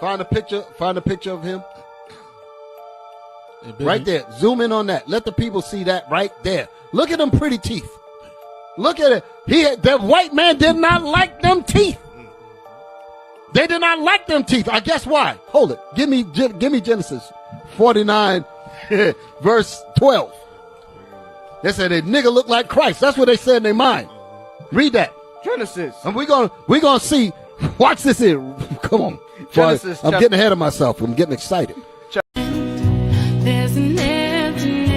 Find a picture of him. Hey, right there. Zoom in on that. Let the people see that right there. Look at them pretty teeth. Look at it. That white man did not like them teeth. They did not like them teeth. I guess why. Hold it. Give me Genesis 49 verse 12. They said a nigga look like Christ. That's what they said in their mind. Read that. Genesis. And we're gonna see. Watch this here. Come on. Genesis. I'm getting ahead of myself. I'm getting excited. There's an emptiness.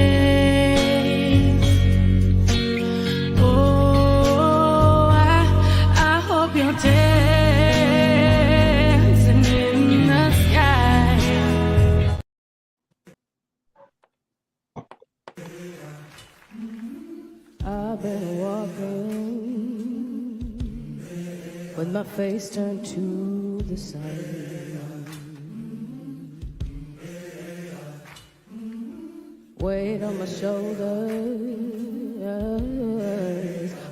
Oh, I hope laughing with my face turned to the sun. Weight on my shoulders,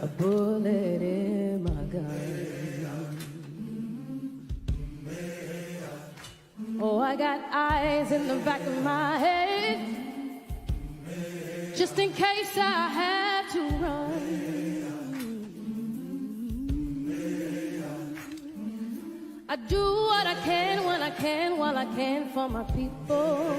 a bullet in my gun. Oh, I got eyes in the back of my head, just in case I had to run. I do what I can when I can, while I can for my people.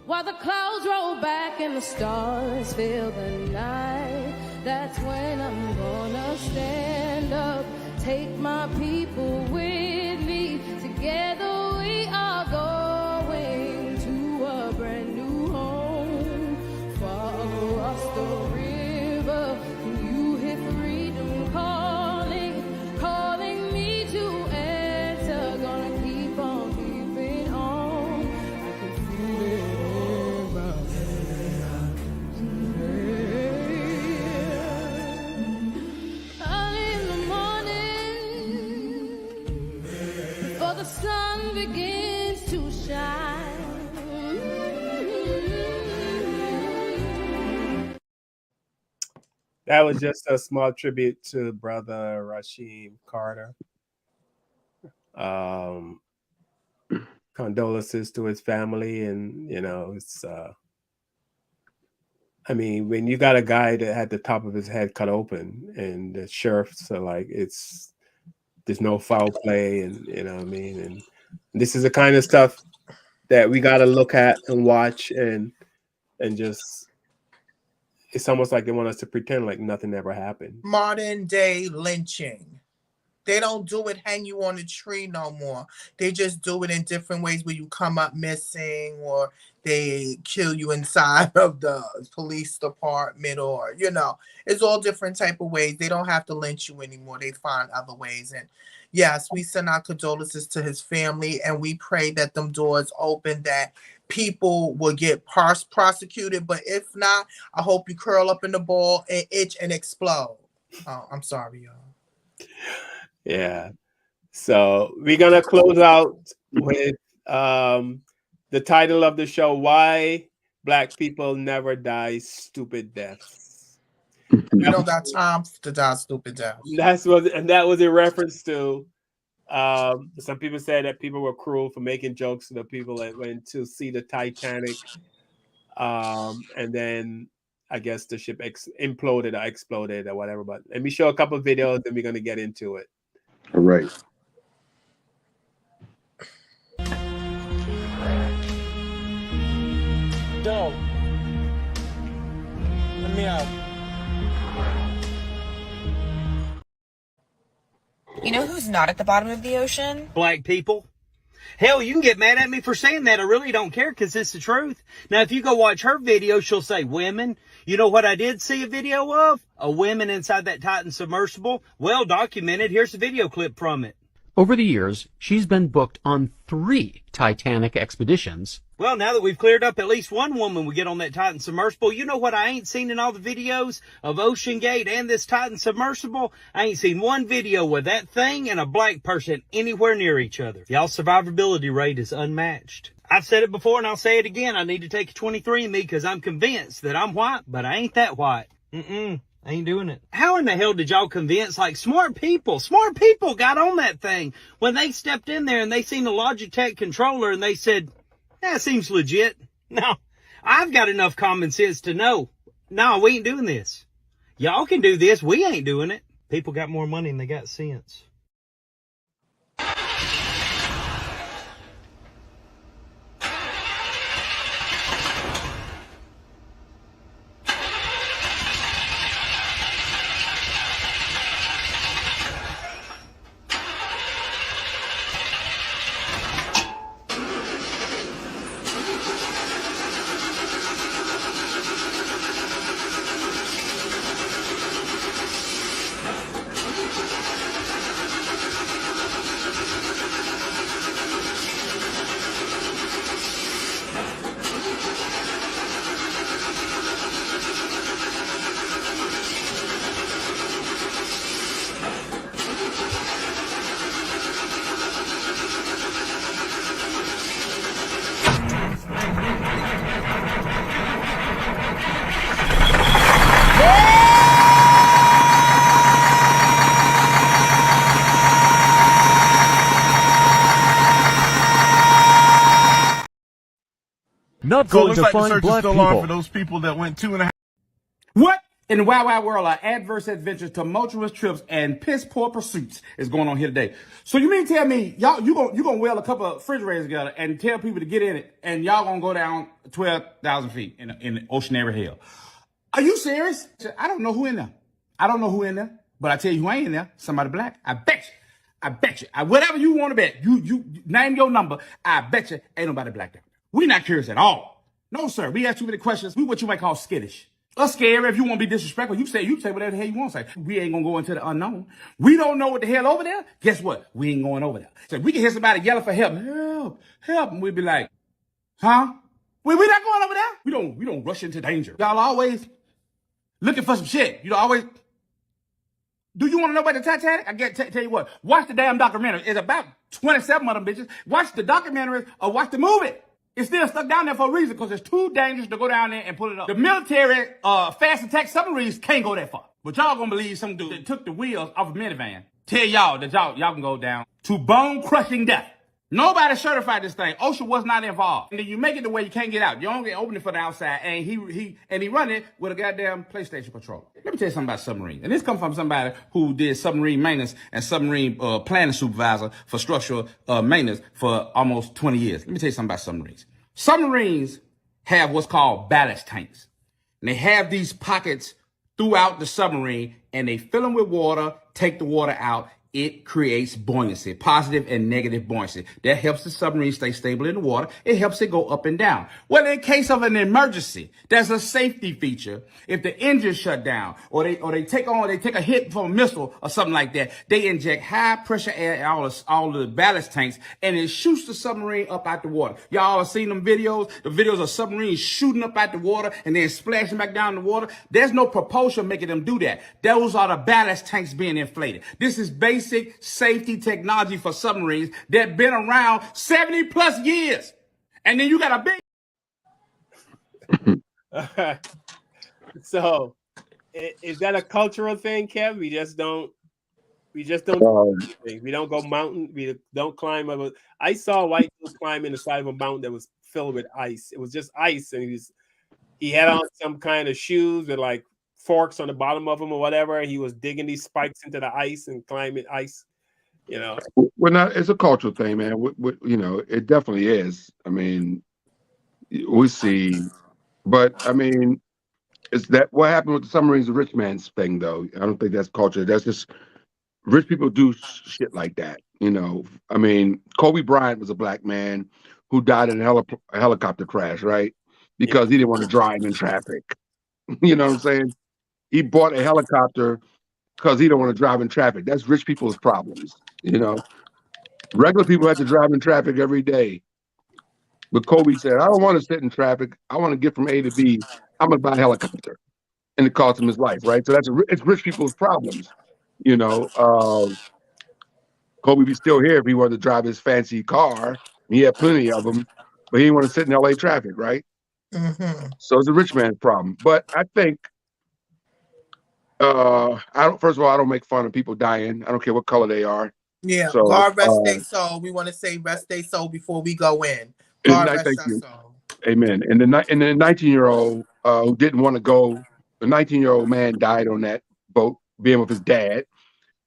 While the clouds roll back and the stars fill the night, that's when I'm gonna stand up, take my people with me. Together we are going to a brand new home, far across the river. Can you hear freedom calling, calling me to answer? Gonna keep on keeping on. I can feel it in my hands. Early in the morning, before the sun begins to shine. That was just a small tribute to Brother Rasheem Carter. Condolences to his family, and you know, it's I mean, when you got a guy that had the top of his head cut open, and the sheriffs are like, there's no foul play, and you know what I mean, and this is the kind of stuff that we got to look at and watch, and just, it's almost like they want us to pretend like nothing ever happened. Modern day lynching. They don't do it hang you on a tree no more. They just do it in different ways, where you come up missing, or they kill you inside of the police department, or, you know, it's all different type of ways. They don't have to lynch you anymore. They find other ways. And yes, we send our condolences to his family, and we pray that them doors open, that people will get prosecuted. But if not, I hope you curl up in the ball and itch and explode. Oh, I'm sorry, y'all. Yeah. So we're gonna close out with the title of the show: Why Black People Never Die Stupid Deaths. We don't got time to die stupid deaths. That was in reference to some people said that people were cruel for making jokes to the people that went to see the Titanic, and then I guess the ship imploded or exploded or whatever. But let me show a couple of videos, then we're gonna get into it. All right. Dog. Let me out. You know who's not at the bottom of the ocean? Black people. Hell, you can get mad at me for saying that. I really don't care, because it's the truth. Now, if you go watch her video, she'll say women. You know what I did see a video of? A woman inside that Titan submersible. Well documented. Here's a video clip from it. Over the years, she's been booked on 3 Titanic expeditions. Well, now that we've cleared up at least one woman we get on that Titan submersible, you know what I ain't seen in all the videos of Ocean Gate and this Titan submersible? I ain't seen one video with that thing and a black person anywhere near each other. Y'all's survivability rate is unmatched. I've said it before and I'll say it again. I need to take a 23andMe because I'm convinced that I'm white, but I ain't that white. I ain't doing it. How in the hell did y'all convince, like, smart people got on that thing when they stepped in there and they seen the Logitech controller and they said, that seems legit. No, I've got enough common sense to know, no, we ain't doing this. Y'all can do this. We ain't doing it. People got more money than they got sense. not So it going looks to like the find search is black still on people. for those people that went 2.5. What in the wild, wide world are adverse adventures, tumultuous trips, and piss poor pursuits is going on here today? So you mean tell me you gonna weld a couple of refrigerators together and tell people to get in it, and y'all gonna go down 12,000 feet in oceanary hell? Are you serious? I don't know who in there. I don't know who in there, but I tell you who ain't in there. Somebody black. I bet you. I bet you. Whatever you want to bet, you name your number. I bet you ain't nobody black there. We not curious at all. No, sir. We ask too many questions. We what you might call skittish. Us scary. If you want to be disrespectful, you say whatever the hell you want to say. We ain't gonna go into the unknown. We don't know what the hell over there. Guess what? We ain't going over there. So we can hear somebody yelling for help. Help, and we'd be like, huh? We not going over there. We don't rush into danger. Y'all always looking for some shit. You know, always. Do you want to know about the Titanic? I get tell you what. Watch the damn documentary. It's about 27 of them bitches. Watch the documentary or watch the movie. It's still stuck down there for a reason because it's too dangerous to go down there and pull it up. The military fast attack submarines can't go that far. But y'all gonna believe some dude that took the wheels off a minivan. Tell y'all that y'all can go down to bone-crushing death. Nobody certified this thing. OSHA was not involved. And then you make it the way you can't get out. You only open it for the outside, and he run it with a goddamn PlayStation controller. Let me tell you something about submarines. And this comes from somebody who did submarine maintenance and submarine planning supervisor for structural maintenance for almost 20 years. Let me tell you something about submarines. Submarines have what's called ballast tanks. And they have these pockets throughout the submarine, and they fill them with water, take the water out. It creates buoyancy, positive and negative buoyancy. That helps the submarine stay stable in the water. It helps it go up and down. Well, in case of an emergency, there's a safety feature. If the engine shut down or they take a hit from a missile or something like that, they inject high pressure air in all the ballast tanks, and it shoots the submarine up out the water. Y'all have seen them videos, the videos of submarines shooting up out the water and then splashing back down the water. There's no propulsion making them do that. Those are the ballast tanks being inflated. This is basic safety technology for submarines that been around 70 plus years. And then you got a big. So is that a cultural thing, Kev? We just don't we don't go mountain. We don't climb up. I saw a white dude climbing the side of a mountain that was filled with ice. It was just ice, and he had on some kind of shoes with like forks on the bottom of them or whatever. And he was digging these spikes into the ice and climbing ice. You know, it's a cultural thing, man. You know, it definitely is. I mean, we see, but I mean, is that what happened with the submarines? The rich man's thing, though. I don't think that's culture. That's just rich people do shit like that. You know, I mean, Kobe Bryant was a black man who died in a helicopter crash, right? Because he didn't want to drive in traffic. You know what I'm saying? He bought a helicopter because he don't want to drive in traffic. That's rich people's problems. You know, regular people have to drive in traffic every day. But Kobe said, I don't want to sit in traffic. I want to get from A to B. I'm going to buy a helicopter. And it cost him his life, right? So it's rich people's problems. You know, Kobe be still here if he wanted to drive his fancy car. He had plenty of them, but he didn't want to sit in LA traffic, right? Mm-hmm. So it's a rich man's problem. But I think, first of all, I don't make fun of people dying. I don't care what color they are. Yeah, so, God rest their soul. We want to say rest their soul before we go in. God rest their soul. Amen. And the 19-year-old who didn't want to go, the 19-year-old man died on that boat, being with his dad.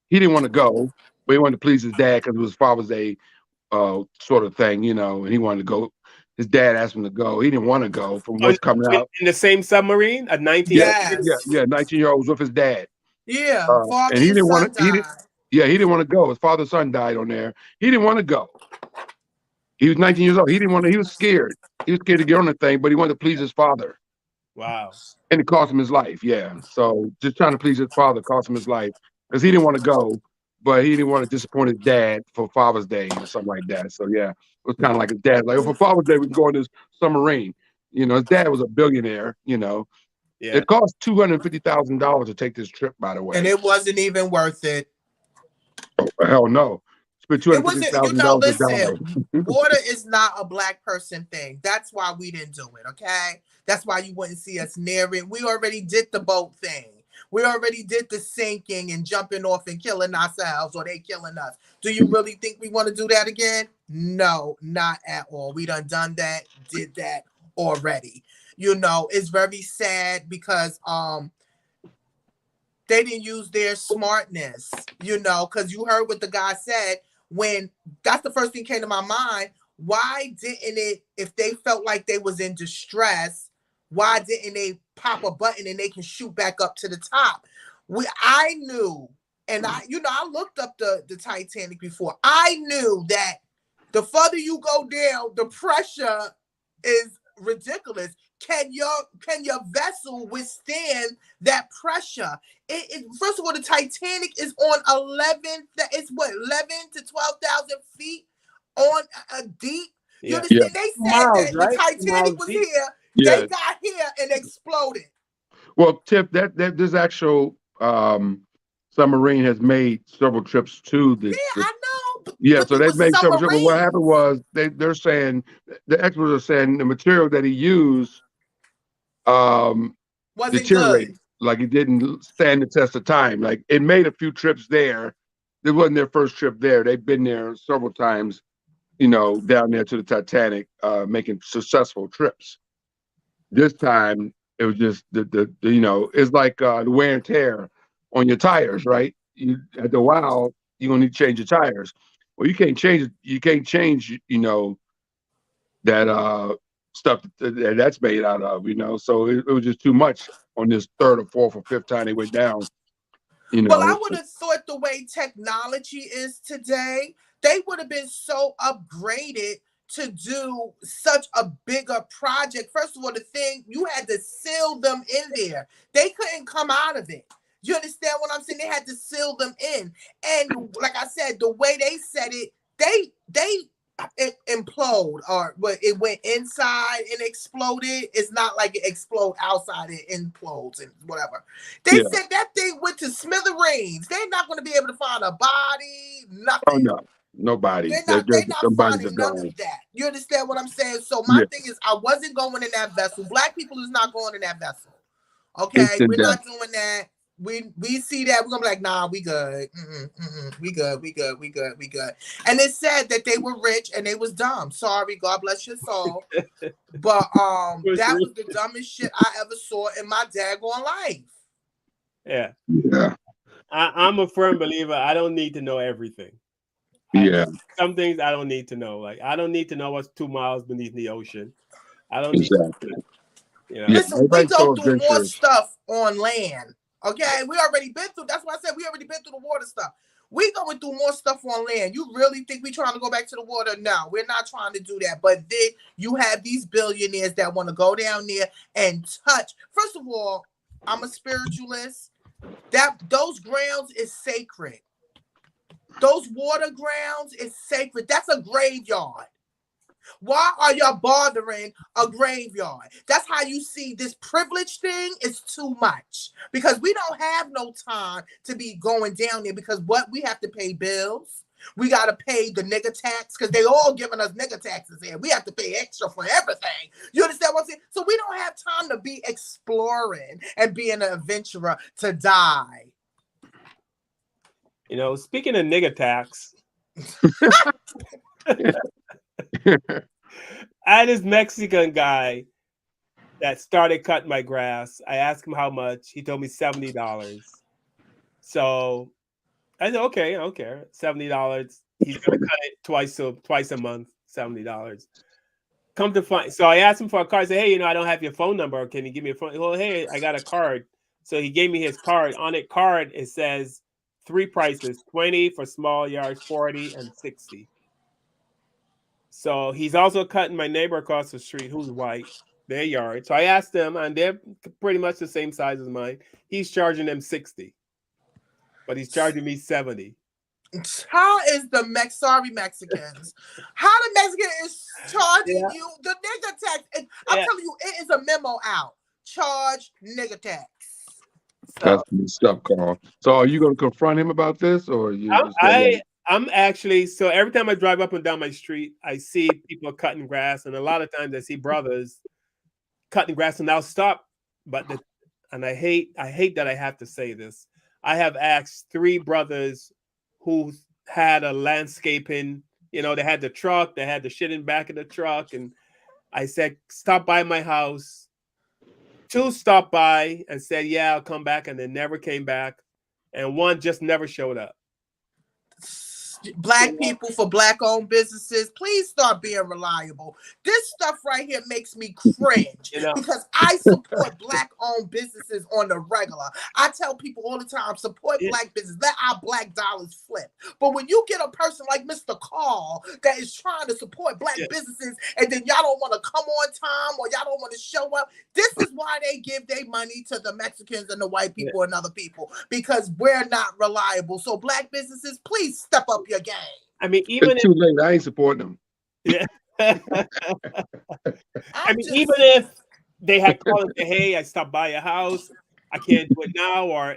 He didn't want to go, but he wanted to please his dad because it was Father's Day sort of thing, you know, and he wanted to go. His dad asked him to go. He didn't want to go from what's coming out. In the same submarine, a 19. Yeah, 19-year-old was with his dad. Yeah, and he didn't want to. He didn't want to go. His father's son died on there. He didn't want to go. He was 19 years old. He didn't want to. He was scared. He was scared to get on the thing, but he wanted to please his father. Wow. And it cost him his life. Yeah. So just trying to please his father cost him his life because he didn't want to go, but he didn't want to disappoint his dad for Father's Day or something like that. So yeah, it was kind of like his dad, like, for Father's Day, we can go on this submarine. You know, his dad was a billionaire. You know, It cost $250,000 to take this trip, by the way, and it wasn't even worth it. Oh, hell no. Spent $250,000 listen, water is not a black person thing. That's why we didn't do it, okay? That's why you wouldn't see us near it. We already did the boat thing. We already did the sinking and jumping off and killing ourselves, or they killing us. Do you really think we want to do that again? No, not at all. We done that, did that already. You know, it's very sad because they didn't use their smartness, you know, because you heard what the guy said. When that's the first thing came to my mind. Why didn't it, if they felt like they was in distress, why didn't they pop a button and they can shoot back up to the top? I knew, and I looked up the Titanic before. I knew that the further you go down, the pressure is ridiculous. Can your vessel withstand that pressure? First of all, the Titanic is on 11 to 12,000 feet on a deep. You understand? They said Miles, that right? the Titanic was Deep. here. Yeah. They got here and exploded. Well, Tiff, that this actual submarine has made several trips to the. Yeah, I know. Yeah, but so it they've was made several trips. But what submarines. happened was they're saying, the experts are saying the material that he used Wasn't deteriorated. good. Like it didn't stand the test of time. Like it made a few trips there. It wasn't their first trip there. They've been there several times, you know, down there to the Titanic, making successful trips. This time it was just the you know, it's like the wear and tear on your tires, right? You after a while you're gonna need to change your tires. Well, you can't change, you know, that stuff that's made out of, you know. So it was just too much on this third or fourth or fifth time they went down. You know, Well, I would have thought the way technology is today, they would have been so upgraded to do such a bigger project. First of all, the thing, you had to seal them in there. They couldn't come out of it. You understand what I'm saying? They had to seal them in. And like I said, the way they said it, it implode, or but it went inside and exploded. It's not like it explode outside, it implodes and whatever. They said that thing went to smithereens. They're not going to be able to find a body, nothing. Oh no, nobody. They're not finding none of that. You understand what I'm saying? So my thing is, I wasn't going in that vessel. Black people is not going in that vessel. Okay, we're not doing that. We see that, we're gonna be like, nah, we good. We good. And it said that they were rich and they was dumb. Sorry, God bless your soul. But that was the dumbest shit I ever saw in my daggone life. Yeah. Yeah. I'm a firm believer. I don't need to know everything. Yeah. Some things I don't need to know. Like I don't need to know what's 2 miles beneath the ocean. I don't exactly. need to, you know. Listen, we go through more stuff on land. Okay, we already been through. That's why I said we already been through the water stuff. We going through more stuff on land. You really think we trying to go back to the water? No, we're not trying to do that. But then you have these billionaires that want to go down there and touch. First of all, I'm a spiritualist. Those grounds is sacred. Those water grounds is sacred. That's a graveyard. Why are y'all bothering a graveyard? That's how you see this privilege thing is too much, because we don't have no time to be going down there, because what we have to pay bills. We got to pay the nigga tax, because they all giving us nigga taxes here. We have to pay extra for everything. You understand what I'm saying? So we don't have time to be exploring and being an adventurer to die. You know, speaking of nigga tax, I had this Mexican guy that started cutting my grass. I asked him how much. He told me $70. So I said, okay, I don't care. $70. He's gonna cut it twice a month. $70. Come to find, so I asked him for a card. I said, hey, you know, I don't have your phone number. Can you give me a phone? Well, hey, I got a card. So he gave me his card. On it card, it says 3 prices: 20 for small yards, 40 and 60. So he's also cutting my neighbor across the street, who's white, their yard. So I asked them, and they're pretty much the same size as mine. He's charging them 60, but he's charging me 70. How is the Mexicans? How the Mexican is charging you the nigga tax? And I'm telling you, it is a memo out. Charge nigga tax. That's the stuff, Carl. So are you going to confront him about this, or you? I'm actually, so every time I drive up and down my street, I see people cutting grass, and a lot of times I see brothers cutting grass, and I'll stop. And I hate that I have to say this. I have asked 3 brothers who had a landscaping, you know, they had the truck, they had the shit in back of the truck, and I said, stop by my house. 2 stopped by and said, yeah, I'll come back, and they never came back. And 1 just never showed up. Black people for Black-owned businesses, please start being reliable. This stuff right here makes me cringe because I support Black-owned businesses on the regular. I tell people all the time, support Black business. Let our Black dollars flip. But when you get a person like Mr. Carl that is trying to support Black businesses and then y'all don't want to come on time or y'all don't want to show up, this is why they give their money to the Mexicans and the white people and other people, because we're not reliable. So Black businesses, please step up your game. I mean, even it's too late. I ain't supporting them. Yeah. I mean, even if they had called and said, hey, I stopped by your house, I can't do it now, or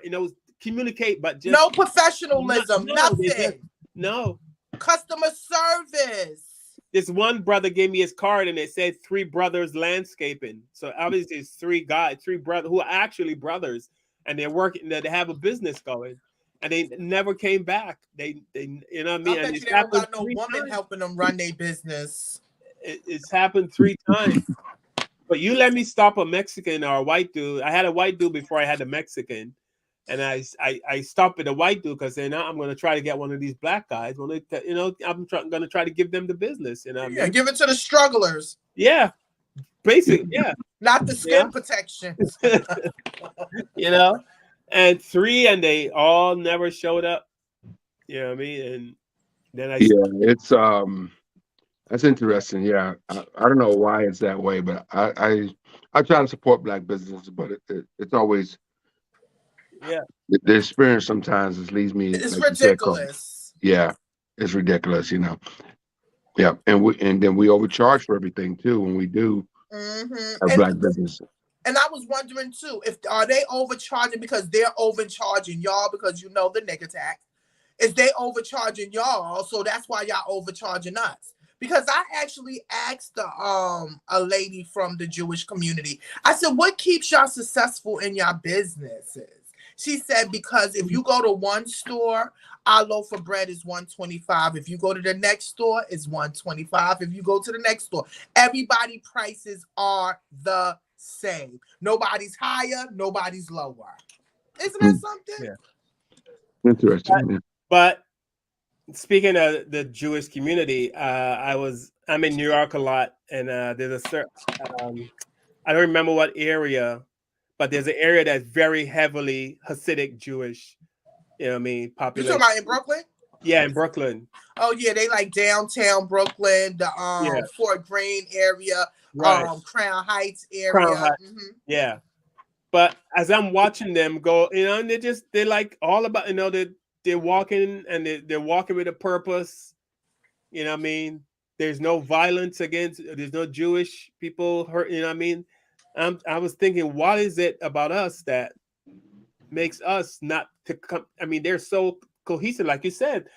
communicate, but just no professionalism, nothing. No. Customer service. This one brother gave me his card and it said 3 brothers landscaping. So obviously it's 3 brothers who are actually brothers, and they're working, they have a business going. And they never came back. They you know what I mean? I bet you they don't got no woman helping them run their business. It's happened 3 times. But you let me stop a Mexican or a white dude. I had a white dude before I had a Mexican. And I stopped at a white dude because then I'm going to try to get one of these black guys. I'm going to try to give them the business. You know what I mean? Give it to the strugglers. Yeah. Basically, yeah. Not the skin protection. And 3, and they all never showed up. You know what I mean? And then it's that's interesting. Yeah, I don't know why it's that way, but I try to support Black businesses, but it's always the experience sometimes leaves me. It's ridiculous. It's ridiculous. Yeah, and then we overcharge for everything too when we do a Black business. And I was wondering too, are they overcharging because they're overcharging y'all because the nigga tax? Is they overcharging y'all, so that's why y'all overcharging us? Because I actually asked a lady from the Jewish community. I said, "What keeps y'all successful in y'all businesses?" She said, "Because if you go to one store, our loaf of bread is $1.25. If you go to the next store, it's $1.25. If you go to the next store, everybody prices are the same. Nobody's higher, nobody's lower. Isn't that something?" Yeah. Interesting. But speaking of the Jewish community, I'm in New York a lot, and there's a certain I don't remember what area, but there's an area that's very heavily Hasidic Jewish. You know what I mean? Population. You talking about in Brooklyn? Yeah, in Brooklyn. Oh yeah, they like downtown Brooklyn, the Fort Greene area. Right. Crown Heights area. Crown Heights. Mm-hmm. Yeah. But as I'm watching them go, and they're like all about, they're walking and they're walking with a purpose. You know what I mean? There's no violence there's no Jewish people hurt. You know what I mean? I was thinking, what is it about us that makes us not to come? I mean, they're so cohesive, like you said.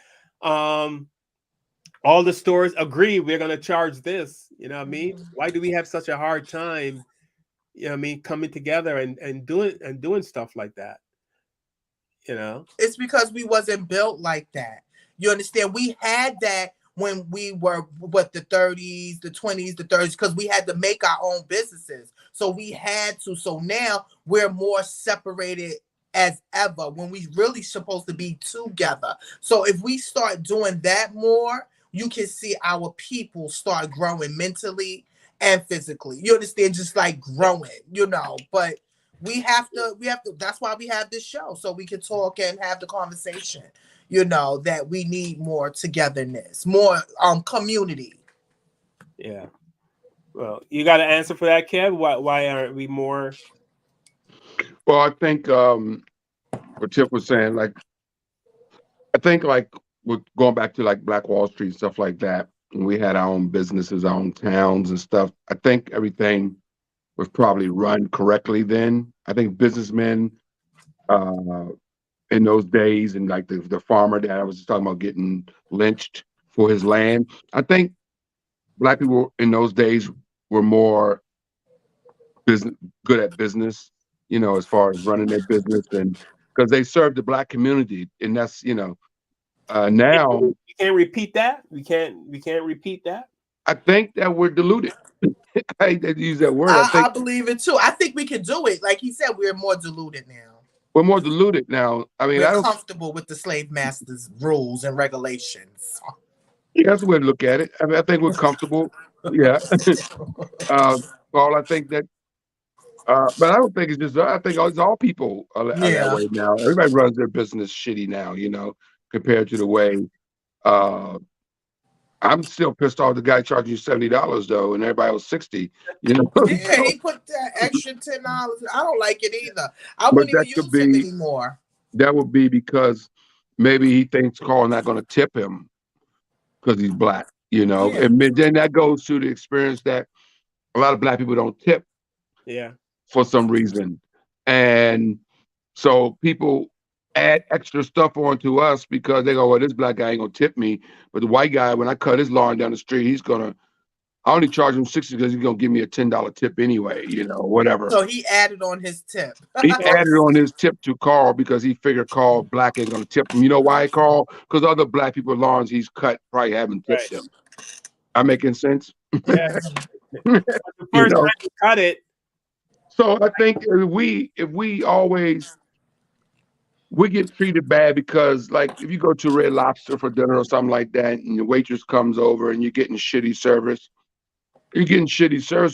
All the stores agree we're going to charge this. You know what I mean? Why do we have such a hard time? You know what I mean? Coming together and doing stuff like that. It's because we wasn't built like that. You understand? We had that when we were the 30s, the 20s, the 30s, because we had to make our own businesses. So we had to. So now we're more separated as ever when we really supposed to be together. So if we start doing that more, you can see our people start growing mentally and physically. You understand? Just like growing, but we have to, that's why we have this show, so we can talk and have the conversation, that we need more togetherness, more community. Yeah. Well, you got an answer for that, Kev? Why aren't we more? Well, I think what Tiff was saying, I think we're going back to Black Wall Street, stuff like that. And we had our own businesses, our own towns and stuff. I think everything was probably run correctly then. I think businessmen in those days, and the farmer that I was just talking about getting lynched for his land, I think Black people in those days were more good at business, as far as running their business, and because they served the Black community, and that's now we can't repeat that. We can't repeat that. I think that we're diluted. I hate to use that word. I believe it too. I think we can do it. Like he said, we're more diluted now. We're more diluted now. I mean, we're I don't. comfortable with the slave masters' rules and regulations. Yeah, that's the way to look at it. I mean, I think we're comfortable. Yeah. Well, I think that. But I don't think it's just. I think it's all people are that way now. Everybody runs their business shitty now, you know, compared to the way. I'm still pissed off the guy charging you $70 though, and everybody was 60. You know. Yeah, he put that extra $10. I don't like it either. I But wouldn't even that could use him be. anymore. That would be because maybe he thinks Carl's not going to tip him because he's black. You know, and then that goes to the experience that a lot of black people don't tip. Yeah. For some reason, and so people add extra stuff onto us because they go, well, this black guy ain't gonna tip me, but the white guy, when I cut his lawn down the street, I only charge him 60 because he's gonna give me a $10 tip anyway, you know, whatever. So he added on his tip. He added on his tip to Carl because he figured Carl black ain't gonna tip him. You know why, Carl? Because other black people's lawns he's cut probably haven't tipped him. I'm making sense? Yeah. The first time you cut it. So I think if we always get treated bad because, like, if you go to Red Lobster for dinner or something like that, and the waitress comes over and you're getting shitty service,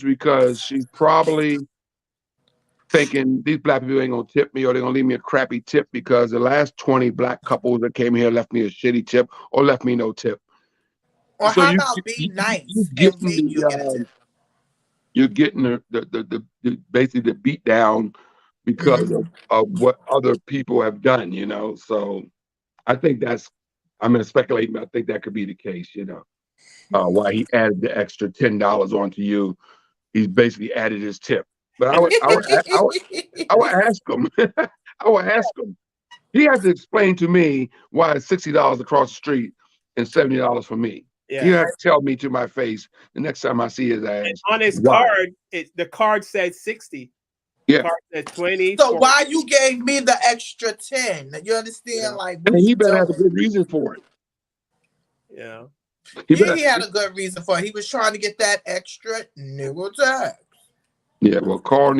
because she's probably thinking these black people ain't gonna tip me, or they're gonna leave me a crappy tip because the last 20 black couples that came here left me a shitty tip or left me no tip. Or so how about be nice and maybe you get a tip? You're getting the basically the beat down because of what other people have done, you know. So I think I'm gonna speculate, but I think that could be the case, you know. Why he added the extra $10 onto you. He's basically added his tip. But I would ask him. I would ask him. He has to explain to me why it's $60 across the street and $70 for me. Yeah. He has to tell me to my face the next time I see his ass. And on his card, the card said 60. Yeah. The card said 20. So 40. why you gave me the extra 10? You understand? Yeah. Like, and he better have a good reason for it. Yeah. He had a good reason for it. He was trying to get that extra nigga tax. Yeah, well, Carl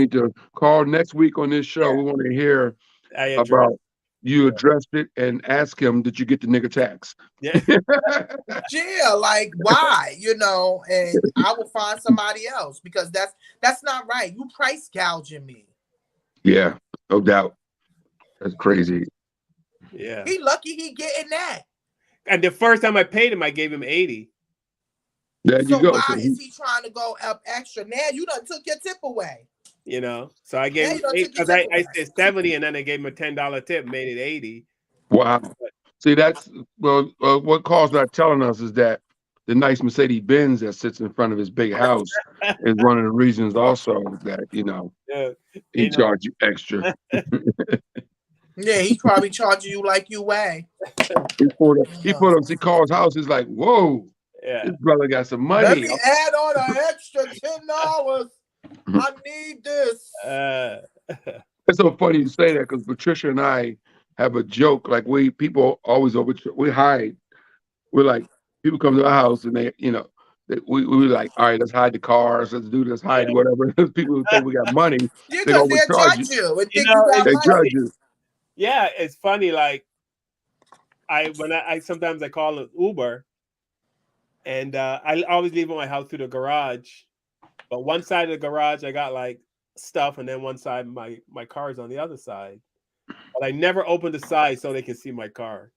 next week on this show. We want to hear about you addressed it and ask him, did you get the nigga tax? Yeah. Yeah, like why? You know, and I will find somebody else because that's not right. You price gouging me. Yeah, no doubt. That's crazy. Yeah. He lucky he getting that. And the first time I paid him, I gave him 80. There you go. Why is he trying to go up extra? Now you done took your tip away. You know, so I gave him 80 because I said 70, and then I gave him a $10 tip, made it 80. Wow. See, that's what Carl's not telling us is that the nice Mercedes Benz that sits in front of his big house is one of the reasons also that, you know, he charged you extra. Yeah, he's probably charging you like you weigh. He put up, see Carl's house, he's like, whoa, this brother got some money. Let me add on an extra $10. I need this. It's so funny you say that because Patricia and I have a joke. Like people always we hide. We're like, people come to our house and they, you know, we like, all right, let's hide the cars, let's do this, hide whatever. People think we got money. Yeah, because they judge you and think you got they money. judge you. Yeah, it's funny. Like sometimes I call it Uber, and I always leave my house through the garage. But one side of the garage, I got like stuff, and then one side, my car is on the other side. But I never open the side so they can see my car.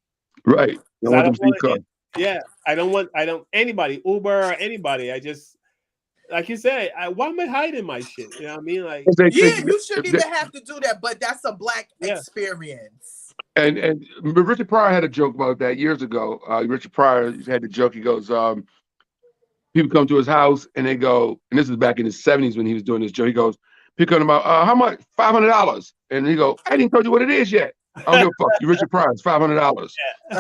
Right. I don't want anybody, Uber or anybody. I just, like you said, why am I hiding my shit? You know what I mean? Like, yeah, you shouldn't even have to do that, but that's a black experience. And Richard Pryor had a joke about that years ago. Richard Pryor had the joke. He goes, people come to his house and they go, and this is back in the 70s when he was doing this joke. He goes, people come about, how much? $500. And he go, I didn't tell you what it is yet. I don't give a fuck. You Richard Pryor, it's $500.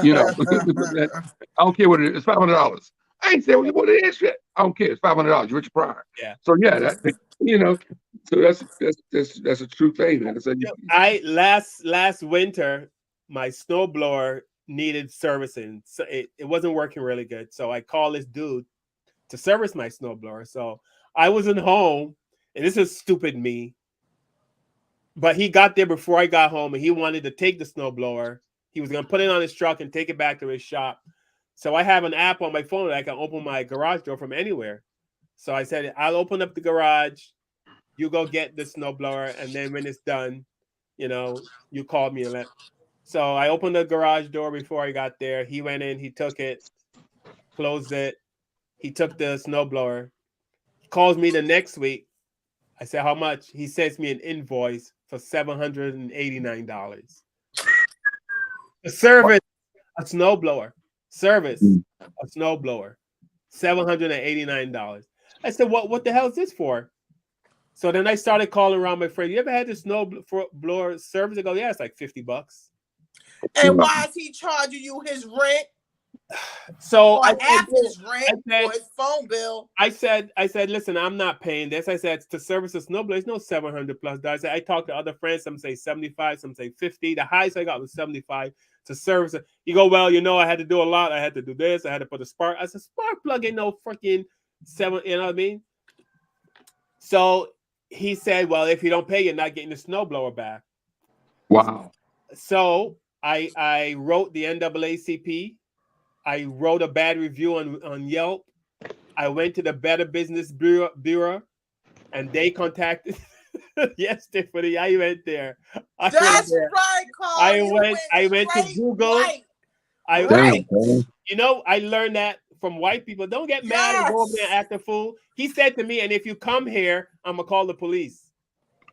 You know, I don't care what it is. It's $500. I ain't saying what it is yet. I don't care. It's $500. You Richard Pryor. Yeah. So yeah, that, you know, so that's a true thing. Like I said, last winter, my snowblower needed servicing. So it wasn't working really good. So I called this dude to service my snowblower. So I wasn't home, and this is stupid me. But he got there before I got home, and he wanted to take the snowblower. He was going to put it on his truck and take it back to his shop. So I have an app on my phone that I can open my garage door from anywhere. So I said, I'll open up the garage. You go get the snowblower, and then when it's done, you call me and let. So I opened the garage door before I got there. He went in, he took it, closed it. He took the snowblower. He calls me the next week. I said, how much? He sends me an invoice for $789. The service, a snowblower. Service, a snowblower. $789. I said, what the hell is this for? So then I started calling around my friend. You ever had this snowblower service? They go, yeah, it's like $50. And why is he charging you his rent? So or half his rent or his phone bill? I said, listen, I'm not paying this. I said, to service a snowblower, it's no $700+. I said, I talked to other friends. Some say 75, some say 50. The highest I got was 75 to service it. You go, well, I had to do a lot. I had to do this. I had to put a spark. I said, spark plug ain't no freaking $7. You know what I mean? So he said, well, if you don't pay, you're not getting the snowblower back. Wow. So I wrote the NAACP. I wrote a bad review on Yelp. I went to the Better Business Bureau and they contacted. Yes, Tiffany, I went there. That's right, Carl. I went to Google. White. I learned that from white people. Don't get mad and go over there and act a fool. He said to me, and if you come here, I'm gonna call the police.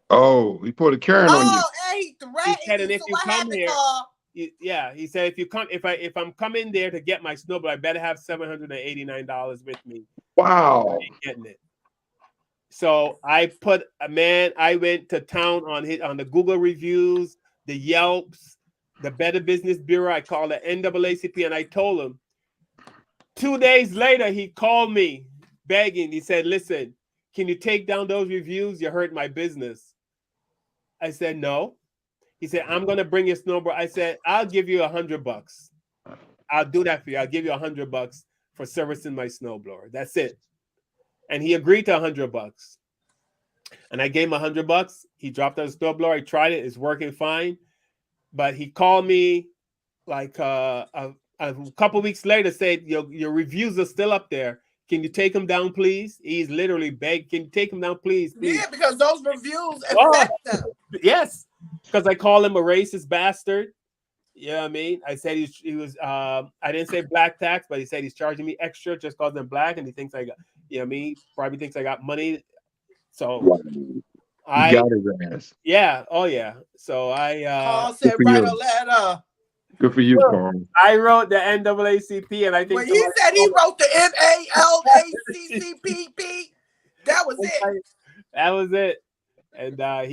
Oh, he put a Karen on you. And he threatened. He said, and if so you what come happened, here, Carl? he said, if I'm coming there to get my snowblower, I better have $789 with me. Wow. I ain't getting it. So I went to town on the Google reviews, the Yelps, the Better Business Bureau. I called the NAACP and I told him. 2 days later, he called me begging. He said, listen, can you take down those reviews? You hurt my business. I said, no. He said, I'm going to bring your snowblower. I said, I'll give you $100. I'll do that for you. I'll give you $100 for servicing my snowblower. That's it. And he agreed to $100. And I gave him $100. He dropped out the snowblower. I tried it. It's working fine. But he called me like a couple weeks later, said, your reviews are still up there. Can you take them down, please? He's literally begged. Can you take them down, please? Yeah, because those reviews affect them. Yes, because I call him a racist bastard. You know what I mean? I said he was. I didn't say black tax, but he said he's charging me extra just because I'm black, and he thinks I got. You know what I mean? Probably thinks I got money. So I got his ass. Yeah. Oh yeah. So Carl said write a letter. Good for you, Carl. I wrote the NAACP, and I think he said he wrote the NAACP. That was it. That was it. And I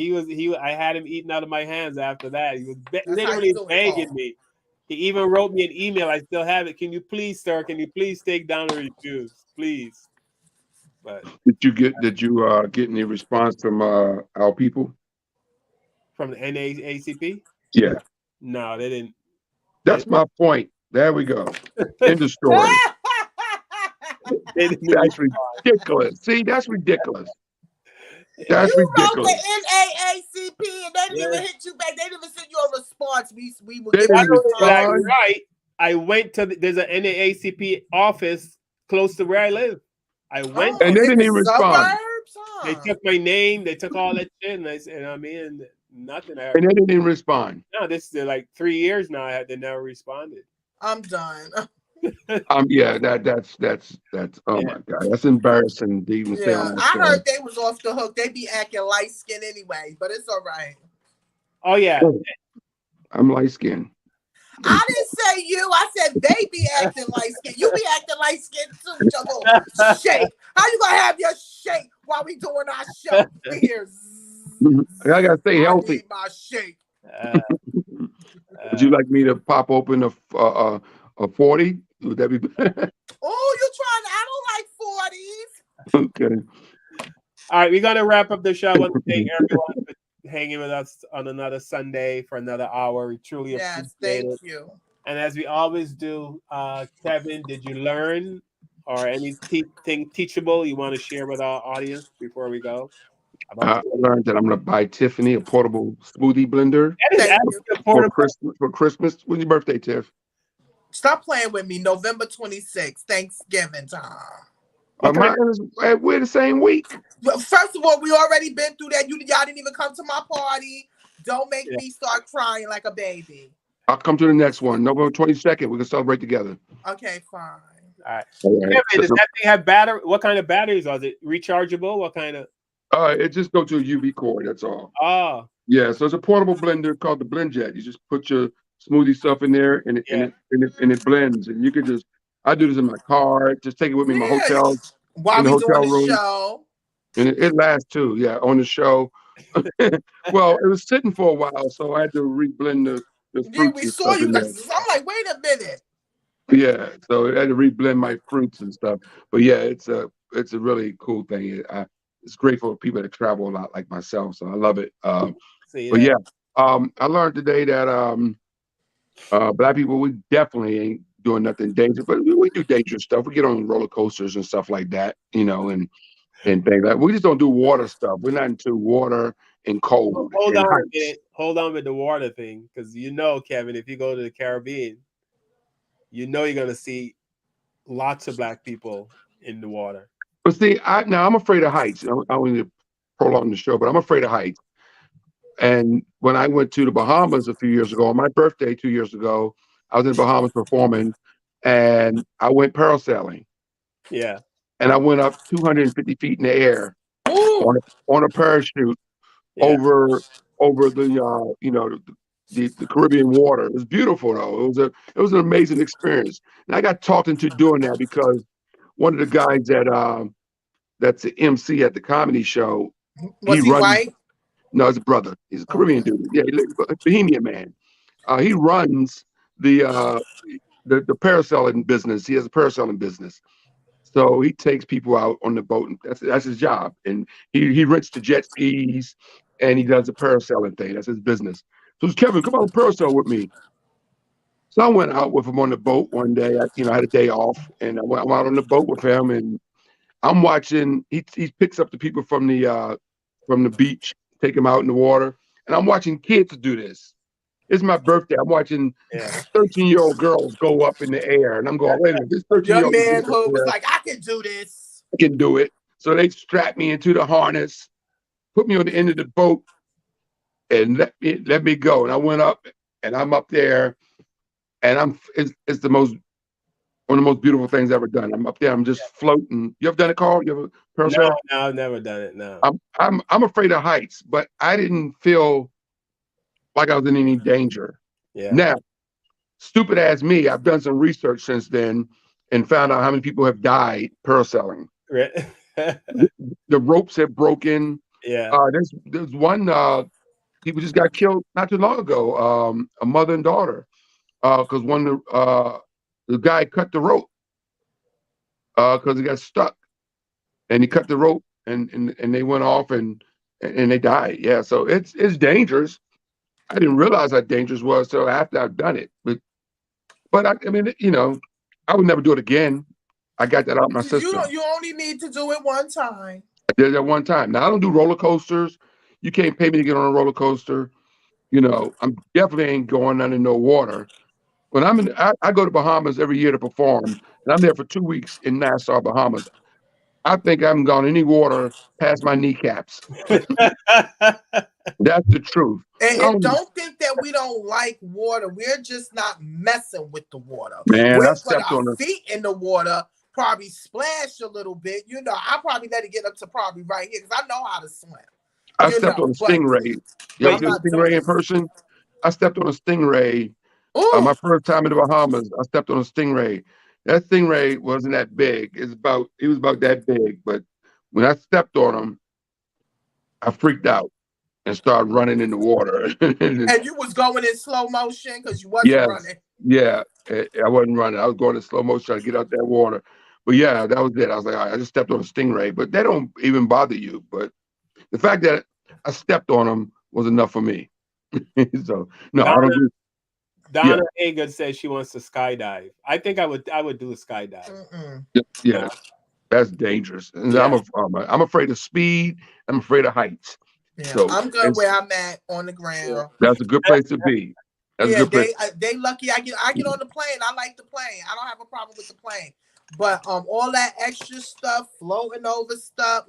had him eating out of my hands after that. He was literally begging me. He even wrote me an email. I still have it. Can you please, sir? Can you please take down the reviews, please? But did you get any response from our people from the NAACP? Yeah. No, they didn't. That's my point. There we go. End of story. That's ridiculous. See, that's ridiculous. That's ridiculous. Wrote the NAACP and they didn't even hit you back. They didn't even send you a response. We were right. I went to there's an NAACP office close to where I live. I went and they didn't even respond. They took my name. They took all that shit, and I said, nothing. And they didn't even respond. No, this is like 3 years now. They never responded. I'm done. Yeah, that's oh my God, that's embarrassing to even say on that I show. heard they was off the hook. They be acting light skinned anyway, but it's all right. Oh yeah, I'm light skinned. I didn't say you. I said they be acting light skinned. You be acting light skinned too. With your little shake. How you gonna have your shake while we doing our show here? I gotta stay healthy. I need my shake. Would you like me to pop open a 40? Would that be? Oh, you trying? I don't like 40s. Okay. All right, we're gonna wrap up the show. I want to thank everyone for hanging with us on another Sunday for another hour. We truly appreciate it. You. And as we always do, Kevin, did you learn or anything teachable you want to share with our audience before we go? I learned that I'm going to buy Tiffany a portable smoothie blender That is actually for affordable. Christmas. When's your birthday, Tiff? Stop playing with me. November 26th, Thanksgiving time. Mine is, we're the same week. First of all, we already been through that. Y'all didn't even come to my party. Don't make me start crying like a baby. I'll come to the next one. November 22nd. We can celebrate together. Okay, fine. All right. All right. Kevin, does that thing have battery? What kind of batteries are it? Rechargeable? What kind of? It just goes to a UV cord. That's all. Oh. Yeah. So it's a portable blender called the Blend Jet. You just put your smoothie stuff in there, and it blends. And you could just. I do this in my car. Just take it with me in my hotel. While we doing the show. And it lasts too. Yeah, on the show. Well, it was sitting for a while, so I had to reblend the fruits. Yeah, we saw you guys. I'm like, wait a minute. Yeah, so I had to reblend my fruits and stuff. But yeah, it's a really cool thing. It's great for people that travel a lot like myself, so I love it. I learned today that Black people, we definitely ain't doing nothing dangerous, but we do dangerous stuff. We get on roller coasters and stuff like that, and things like we just don't do water stuff. We're not into water and cold. Hold on a minute. Hold on with the water thing, because Kevin, if you go to the Caribbean, you're gonna see lots of Black people in the water. But see, I'm afraid of heights. I don't need to prolong the show, but I'm afraid of heights. And when I went to the Bahamas a few years ago, on my birthday 2 years ago, I was in the Bahamas performing, and I went parasailing. Yeah. And I went up 250 feet in the air on a parachute over the Caribbean water. It was beautiful though. It was an amazing experience. And I got talked into doing that because one of the guys that's the MC at the comedy show. Was he white? No, his brother. He's a Caribbean dude. Yeah, a Bohemian man. He runs the parasailing business. He has a parasailing business. So he takes people out on the boat, and that's his job. And he rents the jet skis, and he does the parasailing thing. That's his business. So Kevin, come on, parasail with me. So I went out with him on the boat one day. I had a day off, and I went out on the boat with him, and I'm watching. He picks up the people from the beach, take them out in the water, and I'm watching kids do this. It's my birthday. I'm watching 13-year-old girls go up in the air, and I'm going, wait a minute, this 13-year-old your manhood was like, I can do this. I can do it. So they strapped me into the harness, put me on the end of the boat, and let me go. And I went up, and I'm up there, and it's one of the most beautiful things I've ever done. I'm up there, I'm just floating. You ever done it, Carl? You ever parasail? No, I've never done it. No. I'm afraid of heights, but I didn't feel like I was in any danger. Yeah. Now, stupid as me, I've done some research since then and found out how many people have died parasailing. Right. The ropes have broken. Yeah. There's one people just got killed not too long ago. A mother and daughter, because the guy cut the rope because he got stuck, and he cut the rope, and they went off and they died. Yeah, so it's dangerous. I didn't realize how dangerous it was until after I've done it. But I mean, I would never do it again. I got that out of my system. You only need to do it one time. I did that one time. Now I don't do roller coasters. You can't pay me to get on a roller coaster. I'm definitely ain't going under no water. When I go to Bahamas every year to perform, and I'm there for 2 weeks in Nassau, Bahamas. I think I haven't gone any water past my kneecaps. That's the truth. And don't think that we don't like water. We're just not messing with the water. Man, we'll I put stepped our on feet in the water, probably splash a little bit. I probably let it get up to probably right here because I know how to swim. I stepped on a stingray. You ever seen a stingray in person? I stepped on a stingray. My first time in the Bahamas, I stepped on a stingray. That stingray wasn't that big. He was about that big. But when I stepped on him, I freaked out and started running in the water. And you was going in slow motion because you wasn't running. Yeah, I wasn't running. I was going in slow motion trying to get out that water. But yeah, that was it. I was like, all right, I just stepped on a stingray. But they don't even bother you. But the fact that I stepped on them was enough for me. So no, I don't do. Donna Hager says she wants to skydive. I think I would do a skydive. Yeah, that's dangerous. And Yeah. I'm afraid of speed. I'm afraid of heights. Yeah, So I'm good where I'm at on the ground. that's a good place to be. That's a good place. They lucky I get on the plane. I like the plane. I don't have a problem with the plane. But all that extra stuff, floating over stuff.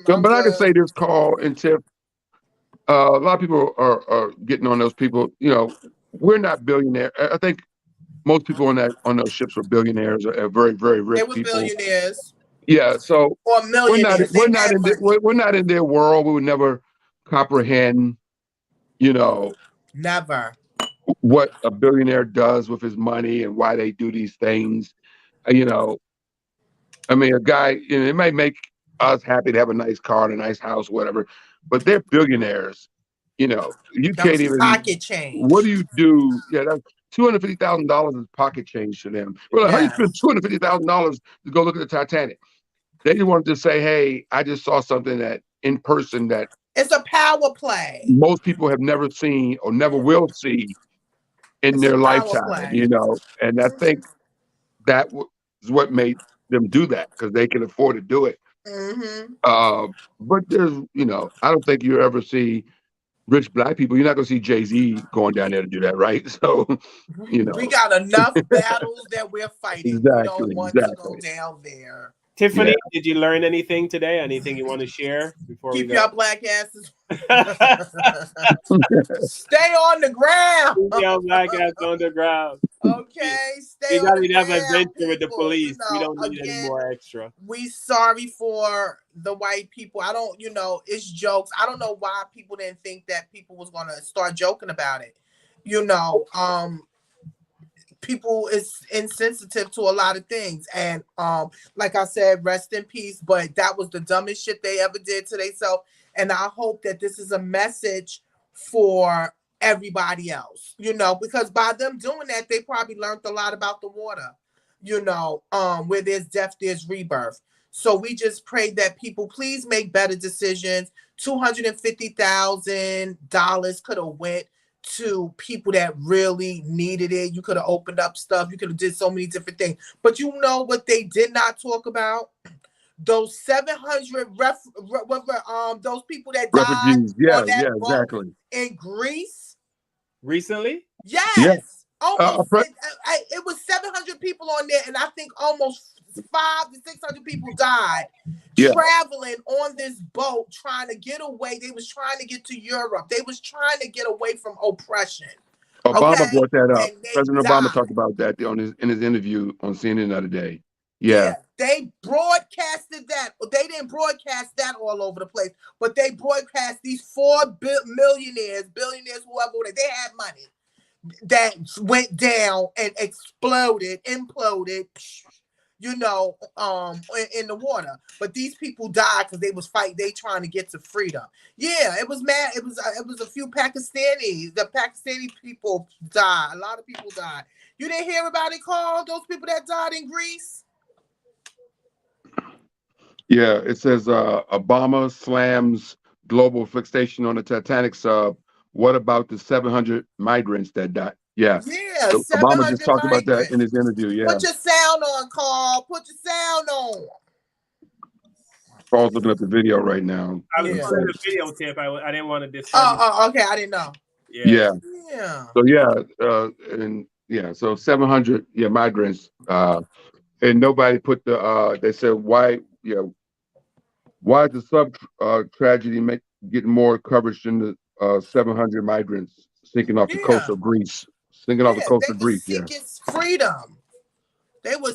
But I can say this, Carl and Tiff. A lot of people are getting on those people. You know, we're not billionaires. I think most people on those ships were billionaires or very, very rich They were people. billionaires. Yeah, so or millionaires. we're not in their world. We would never comprehend, never what a billionaire does with his money and why they do these things. I mean, a guy, it may make us happy to have a nice car and a nice house, whatever, but they're billionaires. You can't even pocket change. What do you do? Yeah, that's $250,000 is pocket change to them. Well, how you spend $250,000 to go look at the Titanic? They just wanted to say, "Hey, I just saw something that in person that it's a power play. Most people have never seen or never will see in their lifetime." And I think that is what made them do that, because they can afford to do it. But there's, I don't think you ever see rich Black people. You're not going to see Jay-Z going down there to do that, right? So, we got enough battles that we're fighting. Exactly, we don't want to go down there. Tiffany, did you learn anything today? Anything you want to share before Keep we go? your black asses. Stay on the ground. Keep your black ass on the ground. Okay, stay you on gotta the have ground. adventure with the police. We don't need any more extra. We sorry for the white people. I don't, it's jokes. I don't know why people didn't think that people was gonna start joking about it. People is insensitive to a lot of things, and like I said, rest in peace, but that was the dumbest shit they ever did to themselves, and I hope that this is a message for everybody else, because by them doing that, they probably learned a lot about the water, where there's death, there's rebirth. So we just pray that people please make better decisions. $250,000 could have went to people that really needed it. You could have opened up stuff. You could have did so many different things. But you know what they did not talk about? Those 700 those people that refugees. died on that boat exactly. in Greece recently. Yes, almost. It was 700 people on there, and I think almost 500 to 600 people died traveling on this boat trying to get away. They was trying to get to Europe. They was trying to get away from oppression. Obama brought that up. President Obama talked about that in his interview on CNN the other day. Yeah, they broadcasted that. They didn't broadcast that all over the place, but they broadcast these 4 billionaires, whoever they had money that went down and imploded, in the water. But these people died because they was fighting. They trying to get to freedom. Yeah, it was mad. It was a few Pakistanis. The Pakistani people died. A lot of people died. You didn't hear about it, Carl? Those people that died in Greece. Yeah, it says Obama slams global fixation on the Titanic sub. What about the 700 migrants that died? Yeah, so Obama just talked about that in his interview. Yeah. Put your sound on, Carl. Put your sound on. Carl's looking at the video right now. I was looking at the video tip. I didn't want to disturb. Oh, okay. I didn't know. Yeah. So 700 migrants. And nobody put the. They said why is the sub tragedy getting more coverage than the 700 migrants sinking off the coast of Greece? Off the coast of Greece. Seeking freedom. They were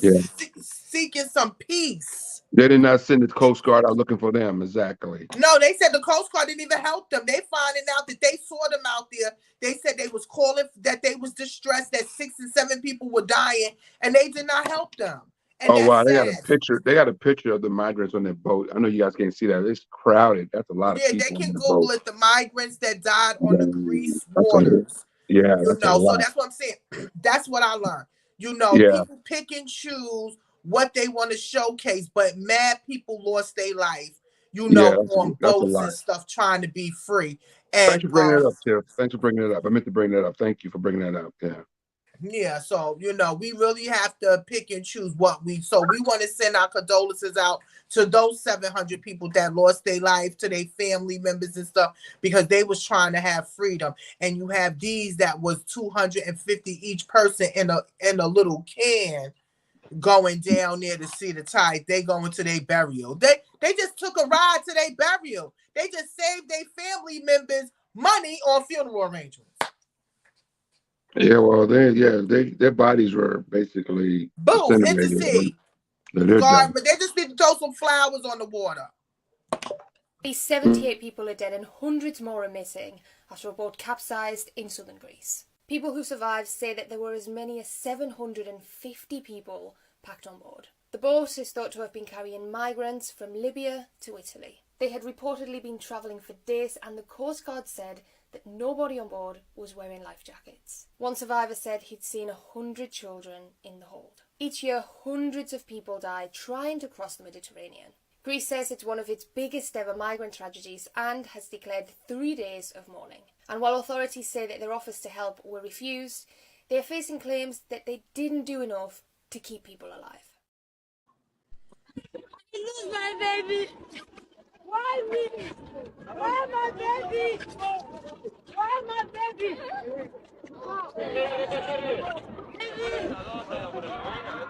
seeking some peace. They did not send the Coast Guard out looking for them. Exactly. No, they said the Coast Guard didn't even help them. They finding out that they saw them out there. They said they was calling that they was distressed, that 6 and 7 people were dying, and they did not help them. And wow, they got a picture. They got a picture of the migrants on their boat. I know you guys can't see that. It's crowded. That's a lot of people. Yeah, they can Google it. The migrants that died on the Greece waters. Yeah, so that's what I'm saying. That's what I learned. People pick and choose what they want to showcase, but mad people lost their life, on boats and stuff trying to be free. And Thanks for bringing it up, Tiff. Thanks for bringing it up. I meant to bring that up. Thank you for bringing that up. Yeah. yeah, so we really have to pick and choose what we. So we want to send our condolences out to those 700 people that lost their life, to their family members and stuff, because they was trying to have freedom. And you have these that was 250 each person in a little can going down there to see the tide. They going to their burial. They just took a ride to their burial. They just saved their family members money on funeral arrangements. Yeah, well, their bodies were basically Boom, hit the disintegrated. sea. They're done. But they just need to throw some flowers on the water. At least 78 people are dead and hundreds more are missing after a boat capsized in southern Greece. People who survived say that there were as many as 750 people packed on board. The boat is thought to have been carrying migrants from Libya to Italy. They had reportedly been travelling for days, and the Coast Guard said that nobody on board was wearing life jackets. One survivor said he'd seen 100 children in the hold. Each year, hundreds of people die trying to cross the Mediterranean. Greece says it's one of its biggest ever migrant tragedies and has declared 3 days of mourning. And while authorities say that their offers to help were refused, they are facing claims that they didn't do enough to keep people alive. Lose my baby. Why me? Why my baby? Why my baby?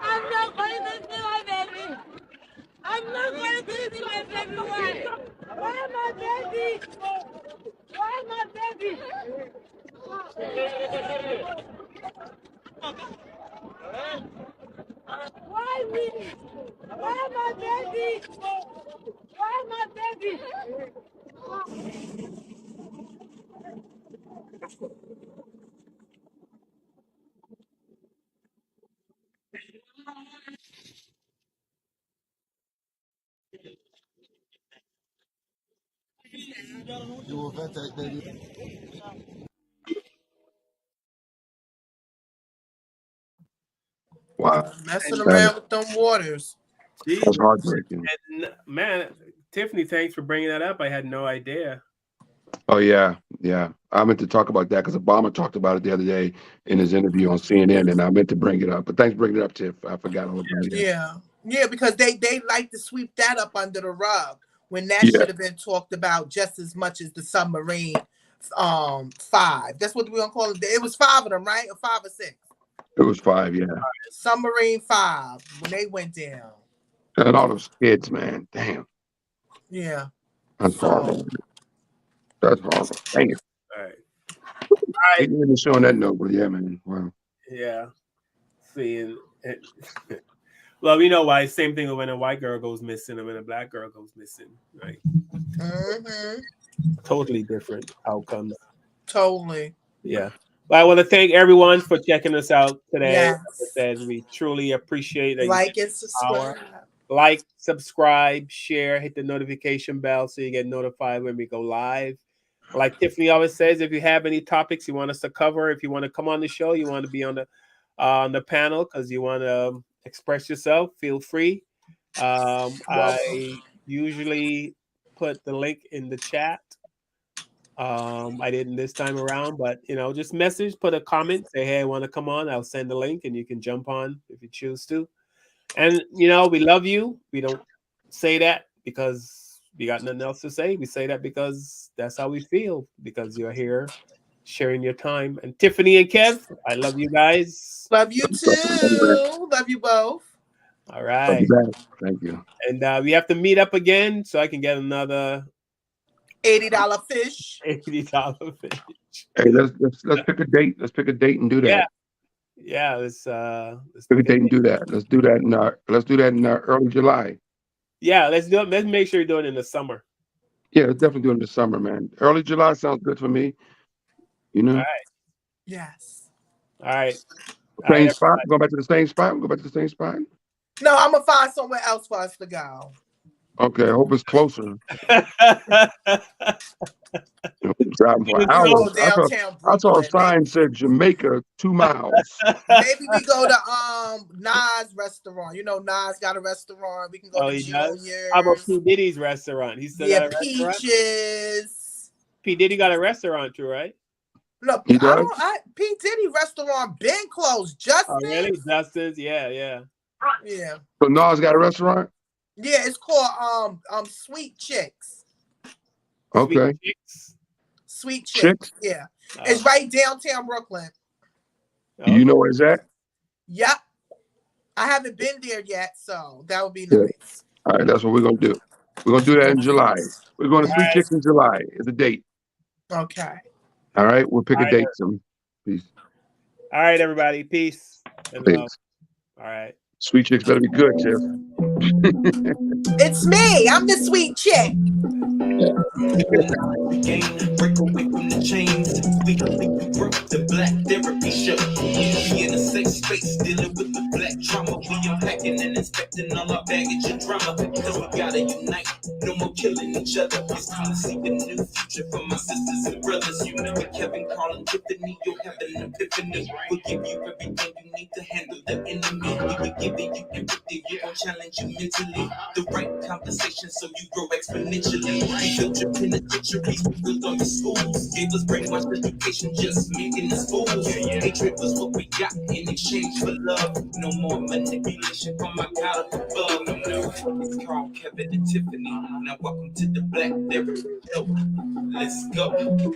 I'm not going to see my baby. I'm not going to see my baby. Why? Why my baby? Why my baby? Why me? Why my baby? Why my baby? Wow. Messing around with them waters. That's heartbreaking. And man, Tiffany, thanks for bringing that up. I had no idea. Oh yeah. I meant to talk about that because Obama talked about it the other day in his interview on CNN, and I meant to bring it up. But thanks for bringing it up, Tiff. I forgot all about it. Yeah, because they like to sweep that up under the rug when that should have been talked about just as much as the submarine 5. That's what we're gonna call it. It was 5 of them, right? Or 5 or 6? It was 5, yeah. Submarine 5 when they went down. And all those kids, man. Damn. Yeah. That's horrible. That's horrible. Damn. All right. I didn't even show on that note, but yeah, man. Wow. Yeah. Seeing it. Well, we know why. Same thing when a white girl goes missing and when a black girl goes missing, right? Mm-hmm. Totally different outcomes. Totally. Yeah. Well, I want to thank everyone for checking us out today. Yes. Like I said, we truly appreciate it. Like and subscribe. Like, subscribe, share, hit the notification bell so you get notified when we go live. Like Tiffany always says, if you have any topics you want us to cover, if you want to come on the show, you want to be on the panel because you want to express yourself, feel free. I usually put the link in the chat. I didn't this time around, but just message, put a comment, say, hey, I want to come on. I'll send the link and you can jump on if you choose to. And we love you. We don't say that because we got nothing else to say. We say that because that's how we feel, because you're here sharing your time. And Tiffany and Kev, I love you guys. Love you too. Love you both. All right. Thank you. And we have to meet up again so I can get another $80 fish. $80 fish. Hey, let's pick a date. Let's pick a date and do that. Yeah. Let's pick a date and do that. Let's do that in early July. Yeah, let's do it. Let's make sure you're doing it in the summer. Yeah, let's definitely do it in the summer, man. Early July sounds good for me. All right. Yes. All right. Same spot. Go back to the same spot. Go back to the same spot. No, I'm gonna find somewhere else for us to go. Okay, I hope it's closer. Driving for hours. I saw a sign said Jamaica 2 miles. Maybe we go to Nas restaurant. Nas got a restaurant. We can go to Junior's. How about P. Diddy's restaurant? He still got a restaurant? Peaches. P. Diddy got a restaurant too, right? No, He does? P. Diddy restaurant been closed. Justice. Oh, really? Justice? Yeah. Yeah. So Nas got a restaurant? Yeah, it's called Sweet Chicks. Okay. Sweet Chicks. Chicks? Yeah. It's right downtown Brooklyn. You know where it's at? Yep. I haven't been there yet, so that would be Yeah. nice. All right, that's what we're gonna do. We're gonna do that in July. We're going to Sweet Chicks in July. It's a date. Okay. All right, we'll pick All a right. date soon. Peace. All right, everybody. Peace. And Peace. love. All right. Sweet Chicks better be good, Tiff. It's me. I'm the sweet chick. Break away from the chains. We broke the black therapy show. Be in a safe space, dealing with the black trauma. We unpacking and inspecting all our baggage and drama. Cause we gotta unite. No more killing each other. It's time to see the new future for my sisters and brothers. You know it, Kevin, and Tiffany. You'll have an epiphany. We'll give you everything you need to handle the enemy. We will giving you empathy. We gon' challenge you mentally. The right conversation so you grow exponentially. We built your penitentiaries, we built on your schools. Gave us brainwashed education, just making us fools. Hatred was what we got in exchange for love. No more manipulation from my God up above. No, it's called Kevin and Tiffany. Now welcome to the Black Therapy Show. Let's go.